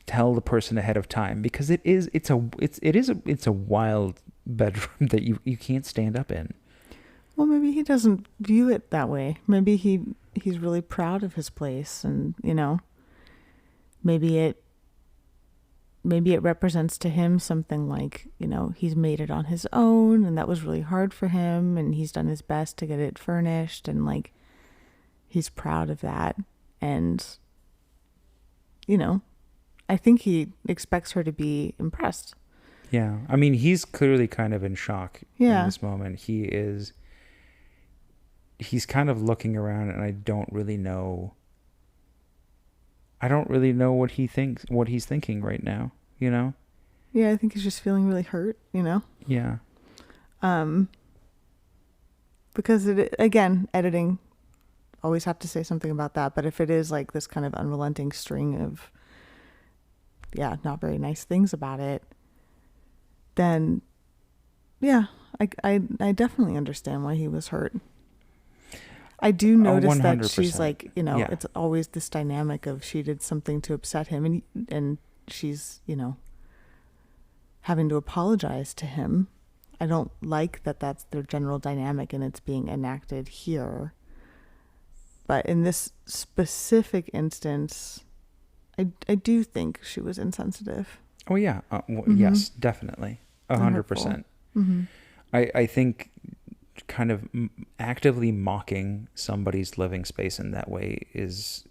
tell the person ahead of time, because it's a wild bedroom that you can't stand up in. Well, maybe he doesn't view it that way. Maybe he's really proud of his place, and you know, maybe it represents to him something like, you know, he's made it on his own, and that was really hard for him, and he's done his best to get it furnished, and like he's proud of that. And you know, I think he expects her to be impressed. Yeah, I mean, he's clearly kind of in shock Yeah. in this moment. He's kind of looking around, and I don't really know what he's thinking right now, you know? Yeah, I think he's just feeling really hurt, you know? Yeah. Because again, editing, always have to say something about that. But if it is like this kind of unrelenting string of, not very nice things about it, then I definitely understand why he was hurt. I do notice that she's 100%. like, you know, Yeah. it's always this dynamic of she did something to upset him, and she's, you know, having to apologize to him. I don't like that that's their general dynamic and it's being enacted here. But in this specific instance, I do think she was insensitive. Oh yeah. Yes, definitely. 100%. Mm-hmm. I think kind of actively mocking somebody's living space in that way is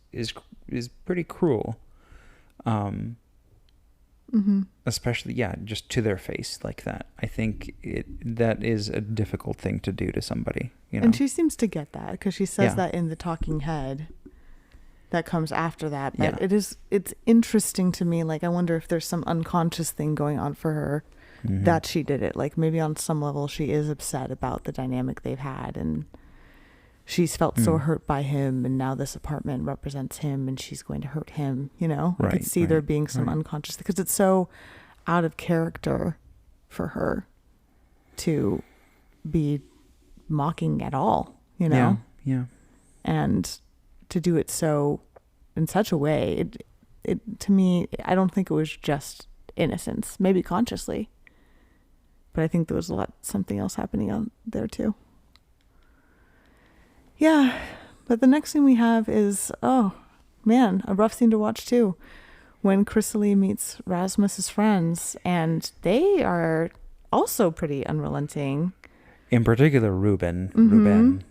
pretty cruel. Mm-hmm. Especially, yeah, just to their face like that. I think that is a difficult thing to do to somebody, you know. And she seems to get that because she says Yeah. that in the talking head that comes after that. But Yeah. it's interesting to me. Like, I wonder if there's some unconscious thing going on for her Mhm. that she did it. Like, maybe on some level she is upset about the dynamic they've had, and she's felt so Mm. hurt by him, and now this apartment represents him, and she's going to hurt him, you know? I could Right, see there right, being some right. unconscious, because it's so out of character for her to be mocking at all, you know? Yeah. And to do it so in such a way, it to me, I don't think it was just innocence, maybe consciously, but I think there was something else happening on there too. Yeah, but the next thing we have is, oh man, a rough scene to watch too, when Chrysalie meets Rasmus's friends, and they are also pretty unrelenting. In particular, Ruben.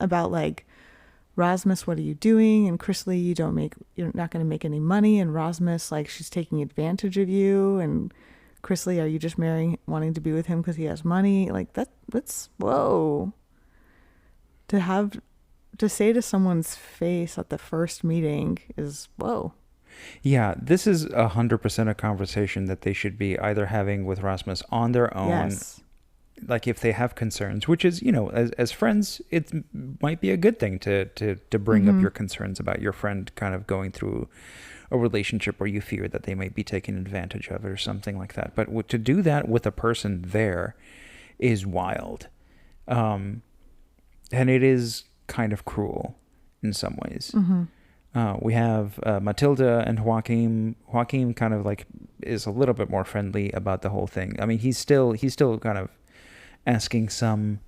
About like, Rasmus, what are you doing? And Chrysalie, you're not going to make any money. And Rasmus, like, she's taking advantage of you. And Chrysalie, are you just wanting to be with him because he has money? Like, that's whoa. To say to someone's face at the first meeting is whoa. Yeah, this is 100% a conversation that they should be either having with Rasmus on their own. Yes. Like, if they have concerns, which is, you know, as friends, it might be a good thing to bring up your concerns about your friend kind of going through a relationship where you fear that they might be taking advantage of it or something like that. But to do that with a person there is wild. And it is kind of cruel in some ways. We have Matilda and Joaquin. Joaquin kind of like is a little bit more friendly about the whole thing. I mean, he's still kind of asking some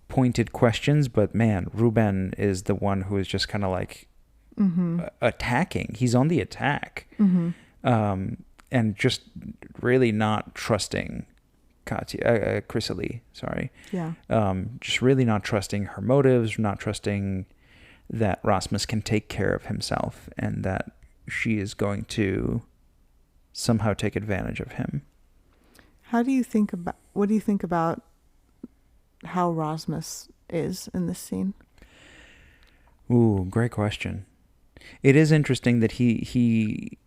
pointed questions, but man, Ruben is the one who is just kind of like attacking. He's on the attack, and just really not trusting Chrysalie. Sorry. Yeah. Just really not trusting her motives, not trusting that Rasmus can take care of himself, and that she is going to somehow take advantage of him. What do you think about how Rasmus is in this scene? Ooh, great question. It is interesting that he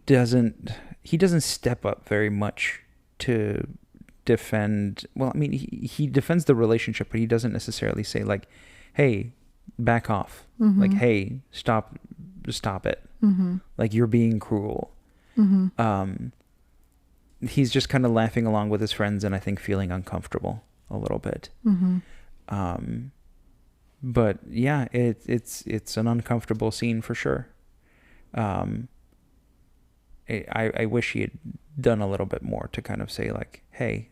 doesn't step up very much to defend. Well, I mean, he defends the relationship, but he doesn't necessarily say like, "Hey, back off." Like, "Hey, stop it." Like, you're being cruel. He's just kind of laughing along with his friends, and I think feeling uncomfortable a little bit. But yeah, it's an uncomfortable scene for sure. I wish he had done a little bit more to kind of say like, "Hey,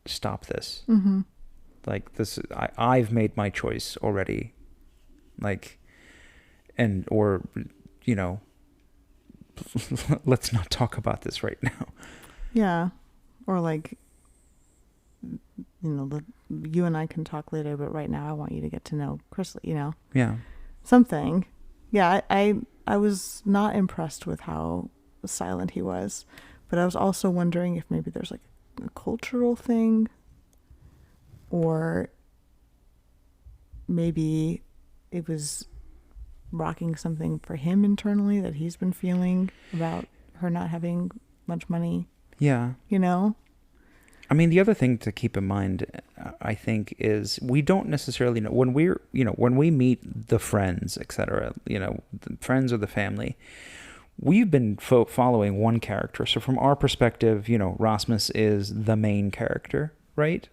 stop this." Like, this, I've made my choice already. Like, or, you know, let's not talk about this right now. Yeah. Or like, you know, you and I can talk later, but right now I want you to get to know Chrysalie, you know? Yeah. Something. Yeah, I was not impressed with how silent he was, but I was also wondering if maybe there's like a cultural thing, or maybe it was rocking something for him internally that he's been feeling about her not having much money. Yeah. You know? I mean, the other thing to keep in mind, I think, is we don't necessarily know when we meet the friends, etc., you know, the friends or the family, we've been following one character. So from our perspective, you know, Rasmus is the main character, right?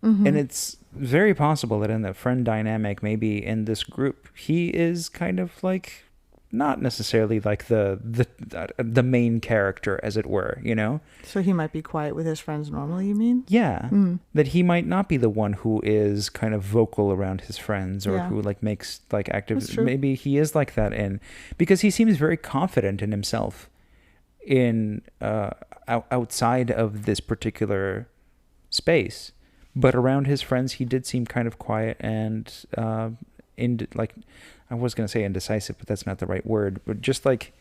And it's very possible that in the friend dynamic, maybe in this group, he is kind of like not necessarily like the main character, as it were, you know? So he might be quiet with his friends normally, you mean? Yeah. That he might not be the one who is kind of vocal around his friends, or who like makes like active. Maybe he is like that because he seems very confident in himself in outside of this particular space. But around his friends, he did seem kind of quiet and like, I was going to say indecisive, but that's not the right word. But just like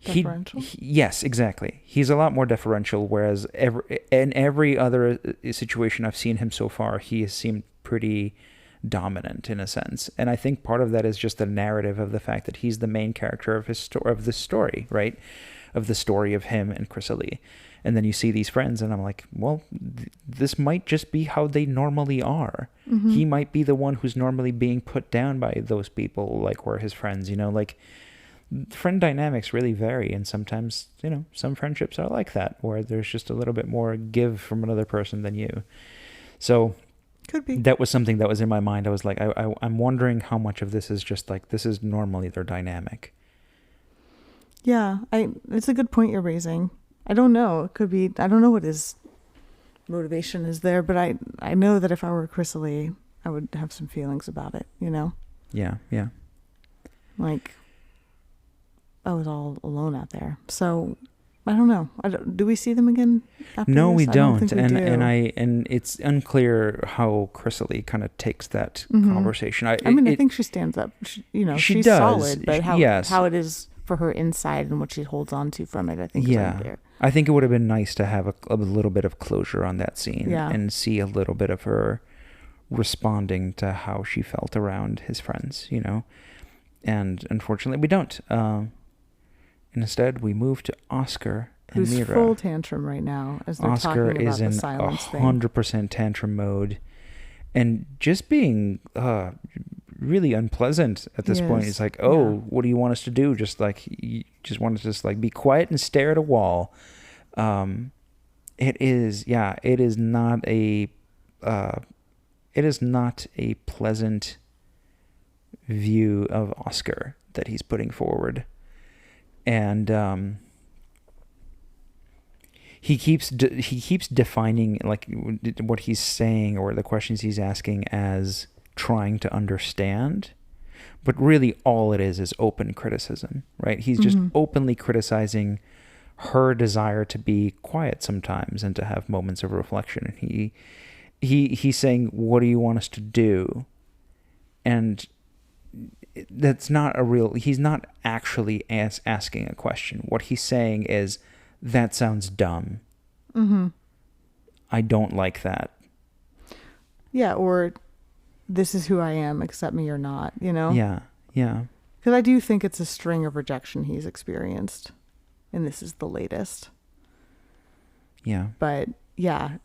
Deferential? Yes, exactly. He's a lot more deferential, whereas in every other situation I've seen him so far, he has seemed pretty dominant in a sense. And I think part of that is just the narrative of the fact that he's the main character of this story, right? Of the story of him and Chrysalie. And then you see these friends, and I'm like, well, this might just be how they normally are. Mm-hmm. He might be the one who's normally being put down by those people, like, or his friends, like, friend dynamics really vary. And sometimes, some friendships are like that, where there's just a little bit more give from another person than you. So could be. That was something that was in my mind. I was like, I'm wondering how much of this is just like, this is normally their dynamic. Yeah, it's a good point you're raising. I don't know. It could be, I don't know what his motivation is there, but I know that if I were Chrysalie, I would have some feelings about it, Yeah. Like, I was all alone out there. So, I don't know. Do we see them again after No, this? we don't. Think we do. And it's unclear how Chrysalie kind of takes that Mm-hmm. conversation. I think she stands up. she She's does. solid, but Yes. how it is for her inside and what she holds on to from it, I think is unclear. I think it would have been nice to have a little bit of closure on that scene and see a little bit of her responding to how she felt around his friends, And unfortunately, we don't. Instead, we move to Oscar and Who's Mira. full tantrum right now as they're Oscar talking about is the in silence thing. 100% tantrum mode, and just being really unpleasant at this point. It's like, what do you want us to do? Just like, you just want us to just like be quiet and stare at a wall. It is not a pleasant view of Oscar that he's putting forward. And he keeps defining like what he's saying or the questions he's asking as trying to understand, but really all it is open criticism, right? He's just openly criticizing her desire to be quiet sometimes and to have moments of reflection. And he's saying, what do you want us to do? And that's not he's not actually asking a question. What he's saying is, that sounds dumb. Mm-hmm. I don't like that. Yeah, or this is who I am, accept me or not, Yeah. Because I do think it's a string of rejection he's experienced, and this is the latest. Yeah. But yeah,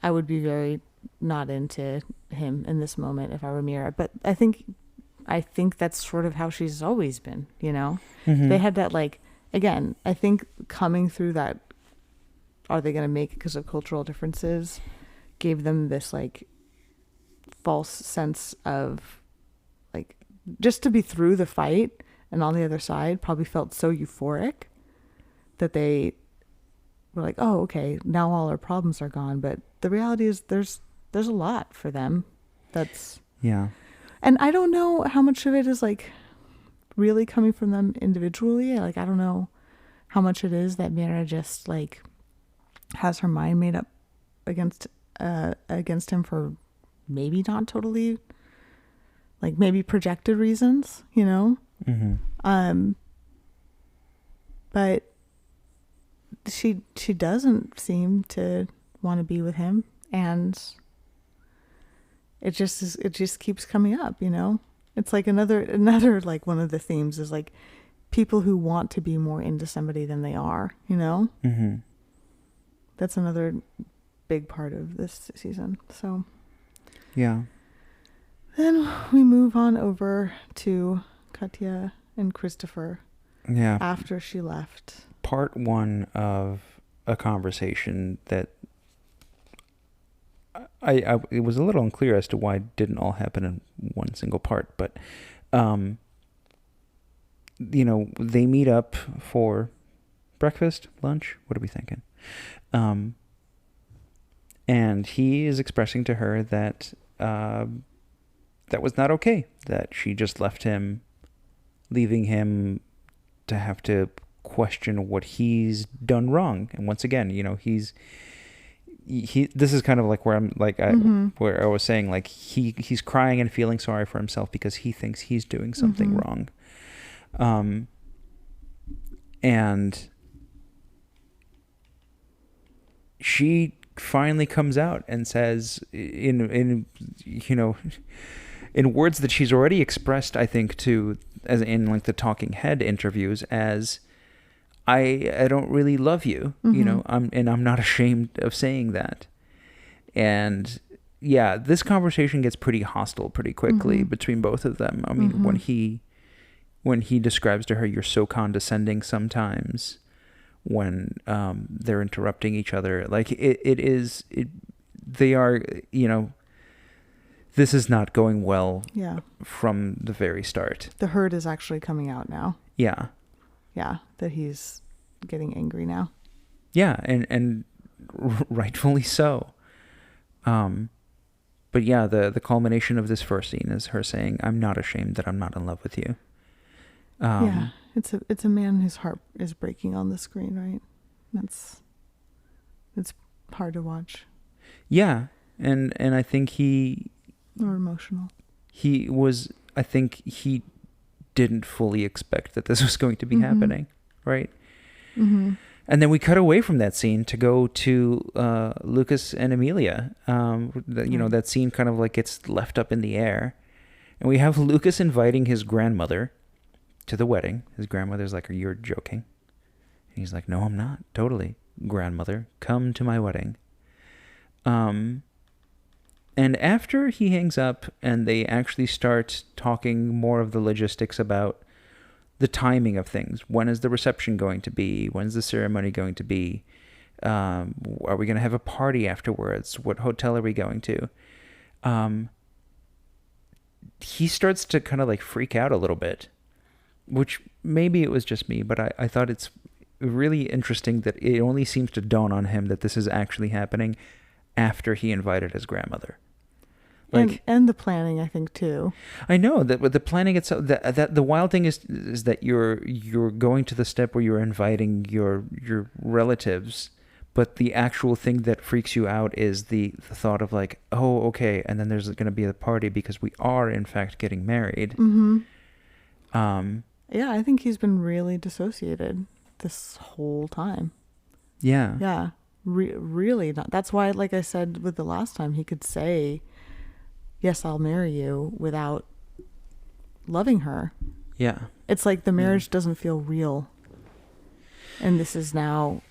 I would be very not into him in this moment if I were Mira. But I think that's sort of how she's always been, Mm-hmm. They had that, like, again, I think coming through that, are they going to make it because of cultural differences, gave them this, like, false sense of, like, just to be through the fight and on the other side probably felt so euphoric that they were like, oh, okay, now all our problems are gone. But the reality is there's a lot for them. And I don't know how much of it is, like, really coming from them individually. Like, I don't know how much it is that Mira just, like, has her mind made up against him for maybe not totally, like, maybe projected reasons, Mm-hmm. But she doesn't seem to want to be with him, and it just keeps coming up, It's like another like one of the themes is like people who want to be more into somebody than they are, Mm-hmm. That's another big part of this season. So Yeah. then we move on over to Katya and Christopher. Yeah. After she left. Part one of a conversation that it was a little unclear as to why it didn't all happen in one single part, but they meet up for breakfast, lunch, what are we thinking? And he is expressing to her that that was not okay, that she just left him, leaving him to have to question what he's done wrong. And once again, you know, he this is kind of like where I'm like where I was saying, like he's crying and feeling sorry for himself because he thinks he's doing something wrong. And she finally comes out and says in you know, in words that she's already expressed, I think, to, as in like the Talking Head interviews, as I don't really love you, you know, I'm not ashamed of saying that. And yeah, this conversation gets pretty hostile pretty quickly between both of them. I mean, when he describes to her, "You're so condescending sometimes," when they're interrupting each other, like they are, you know, this is not going well. Yeah. From the very start. The hurt is actually coming out now. Yeah. Yeah, that he's getting angry now. Yeah, and rightfully so. But yeah, the culmination of this first scene is her saying, "I'm not ashamed that I'm not in love with you." Yeah, it's a man whose heart is breaking on the screen, right? It's hard to watch. Yeah, and I think or emotional. I think he didn't fully expect that this was going to be happening, right? And then we cut away from that scene to go to Lucas and Emilia. You know, that scene kind of like gets left up in the air. And we have Lucas inviting his grandmother to the wedding. His grandmother's like, "You're joking." And he's like, "No, I'm not. Totally. Grandmother, come to my wedding." And after he hangs up and they actually start talking more of the logistics about the timing of things. When is the reception going to be? When's the ceremony going to be? Are we going to have a party afterwards? What hotel are we going to? He starts to kind of like freak out a little bit, which maybe it was just me, but I thought it's really interesting that it only seems to dawn on him that this is actually happening after he invited his grandmother. Like, and the planning, I think, too. I know that with the planning itself, that the wild thing is that you're going to the step where you're inviting your relatives, but the actual thing that freaks you out is the thought of like, oh, okay, and then there's going to be a party because we are in fact getting married. Yeah, I think he's been really dissociated this whole time. Yeah. Yeah, really not. That's why, like I said with the last time, he could say, "Yes, I'll marry you," without loving her. Yeah. It's like the marriage doesn't feel real. And this is now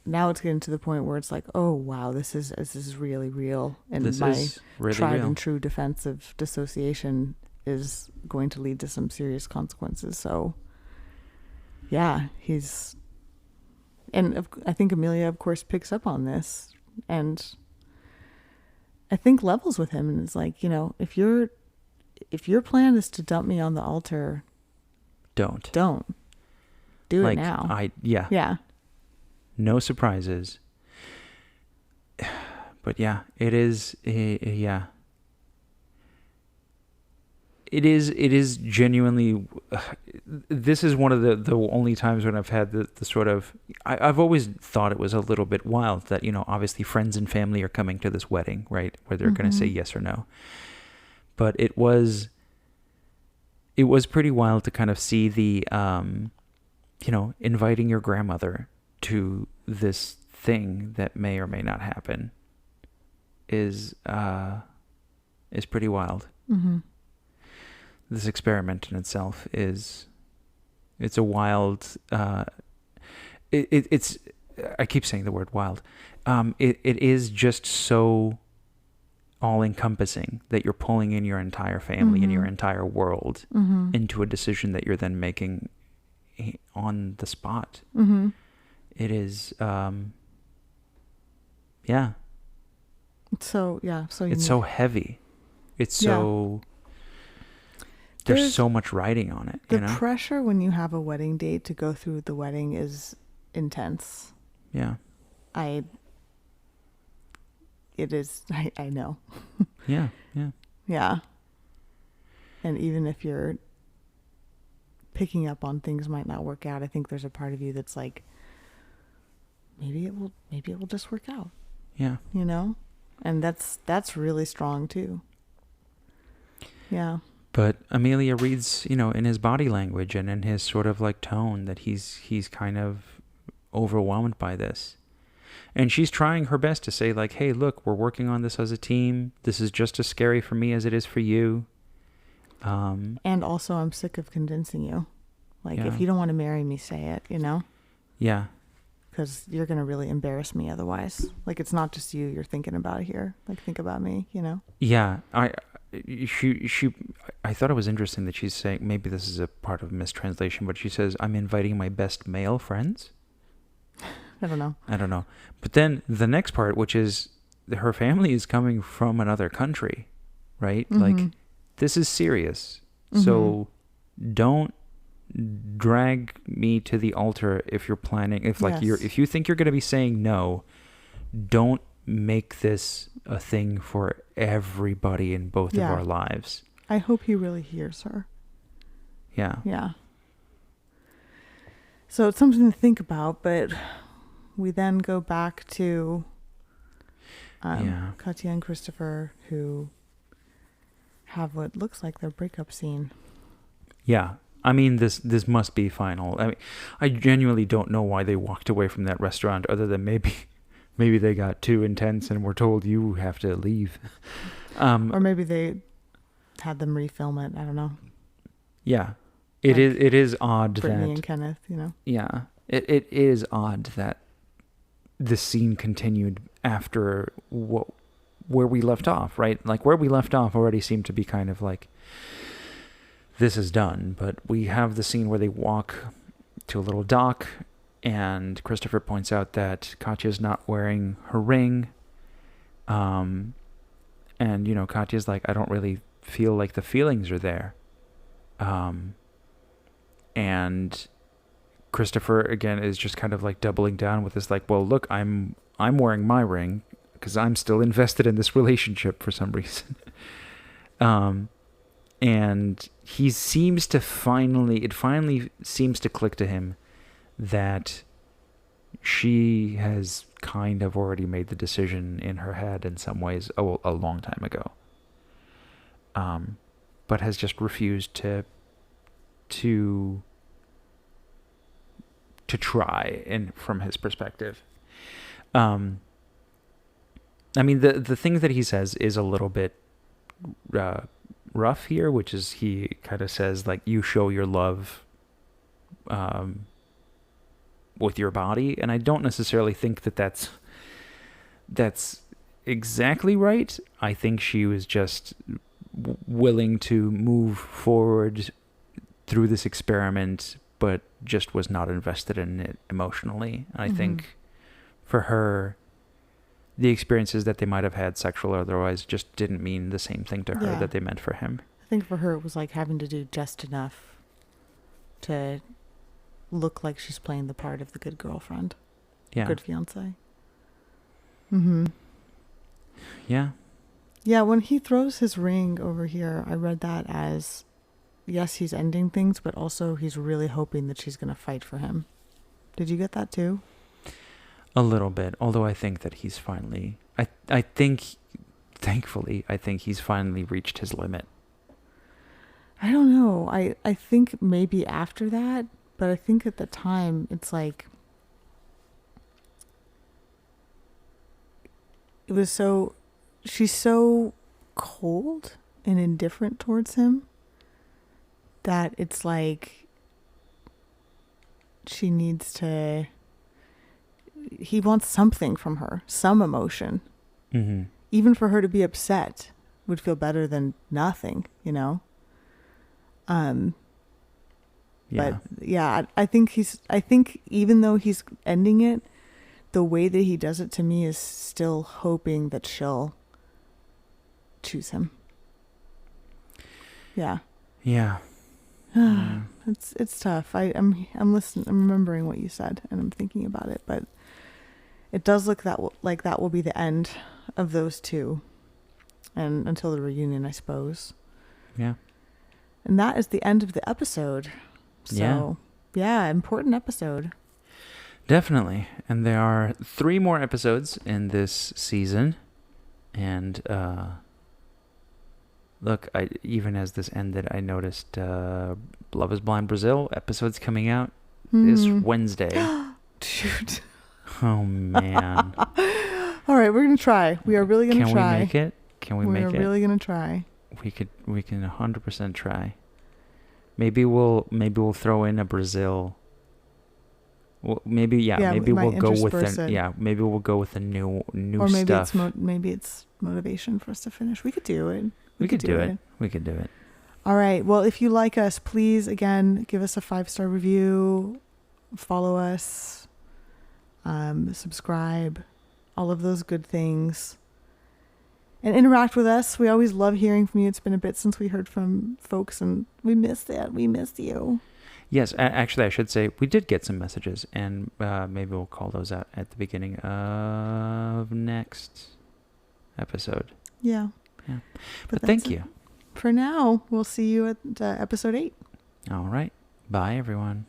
it's getting to the point where it's like, oh wow, this is really real. And this my is really tried real. and true defense of dissociation is going to lead to some serious consequences. So yeah, I think Emilia, of course, picks up on this and I think levels with him and is like, you know, if your plan is to dump me on the altar, don't do it now. Yeah. No surprises. But yeah, it is. Yeah. It is genuinely. This is one of the only times when I've had the sort of. I've always thought it was a little bit wild that, you know, obviously friends and family are coming to this wedding, right? Where they're going to say yes or no. But it was pretty wild to kind of see the, you know, inviting your grandmother to this thing that may or may not happen is pretty wild. This experiment in itself it's a wild, it's, I keep saying the word wild. It is just so all encompassing that you're pulling in your entire family and your entire world into a decision that you're then making on the spot. It is, yeah. It's so it's so heavy. It's so, there's so much riding on it. The pressure when you have a wedding date to go through the wedding is intense. Yeah. It is, I know. Yeah. Yeah. And even if you're picking up on things might not work out, I think there's a part of you that's like, maybe it will just work out. Yeah. You know? And that's really strong too. Yeah. But Amelia reads, in his body language and in his sort of like tone that he's kind of overwhelmed by this. And she's trying her best to say like, hey, look, we're working on this as a team. This is just as scary for me as it is for you. And also I'm sick of convincing you. Like, Yeah. if you don't want to marry me, say it, Yeah. because you're going to really embarrass me otherwise. Like, it's not just you you're thinking about here. Like, think about me, Yeah. I thought it was interesting that she's saying, maybe this is a part of mistranslation, but she says, I'm inviting my best male friends. I don't know. But then the next part, which is her family is coming from another country, right? Mm-hmm. Like, this is serious. Mm-hmm. So don't drag me to the altar if you're planning, if you think you're going to be saying no, don't make this a thing for everybody in both of our lives. I hope he really hears her. Yeah. Yeah. So it's something to think about, but we then go back to Katya and Christopher, who have what looks like their breakup scene. Yeah. I mean, this must be final. I mean, I genuinely don't know why they walked away from that restaurant, other than maybe they got too intense and were told you have to leave. Or maybe they had them refilm it. I don't know. Yeah. It is odd Brittany that and Kenneth, Yeah. It is odd that the scene continued after where we left off, right? Like, where we left off already seemed to be kind of like, this is done, but we have the scene where they walk to a little dock, and Christopher points out that Katya's not wearing her ring. And, Katya's like, I don't really feel like the feelings are there. And Christopher, again, is just kind of like doubling down with this, like, well, look, I'm wearing my ring because I'm still invested in this relationship for some reason. And it finally seems to click to him that she has kind of already made the decision in her head in some ways a long time ago. But has just refused to try, from his perspective. I mean, the thing that he says is a little bit rough here, which is he kind of says, like, you show your love with your body, and I don't necessarily think that that's exactly right. I think she was just willing to move forward through this experiment, but just was not invested in it emotionally. And I think for her, the experiences that they might have had, sexual or otherwise, just didn't mean the same thing to her that they meant for him. I think for her it was like having to do just enough to look like she's playing the part of the good girlfriend. Yeah. Good fiance. Mm-hmm. Yeah. Yeah, when he throws his ring over here, I read that as, yes, he's ending things, but also he's really hoping that she's going to fight for him. Did you get that too? A little bit, although I think that he's finally... I think, thankfully, he's finally reached his limit. I don't know. I think maybe after that, but I think at the time, it's like... It was so... She's so cold and indifferent towards him that it's like she needs to... He wants something from her, some emotion. Mm-hmm. Even for her to be upset would feel better than nothing, Yeah. But yeah, I think even though he's ending it, the way that he does it to me is still hoping that she'll choose him. Yeah. Yeah. It's tough. I'm listening. I'm remembering what you said, and I'm thinking about it. But it does look like that will be the end of those two, and until the reunion, I suppose. Yeah. And that is the end of the episode. So, yeah, important episode. Definitely. And there are 3 more episodes in this season. And look, even as this ended, I noticed Love is Blind Brazil episode's coming out this Wednesday. Dude. Oh, man. All right, we're going to try. We are really going to try. Can we make it? Can we make it? We're really going to try. We can 100% try. Maybe we'll throw in a Brazil. Well, maybe we'll go with maybe we'll go with the new or maybe stuff. Maybe it's motivation for us to finish. We could do it. We could do it. We could do it. All right. Well, if you like us, please again give us a 5-star review, follow us, subscribe, all of those good things. And interact with us. We always love hearing from you. It's been a bit since we heard from folks, and we missed that. We missed you. Yes, actually, I should say we did get some messages, and maybe we'll call those out at the beginning of next episode. Yeah. But thank you. For now, we'll see you at episode 8. All right. Bye, everyone.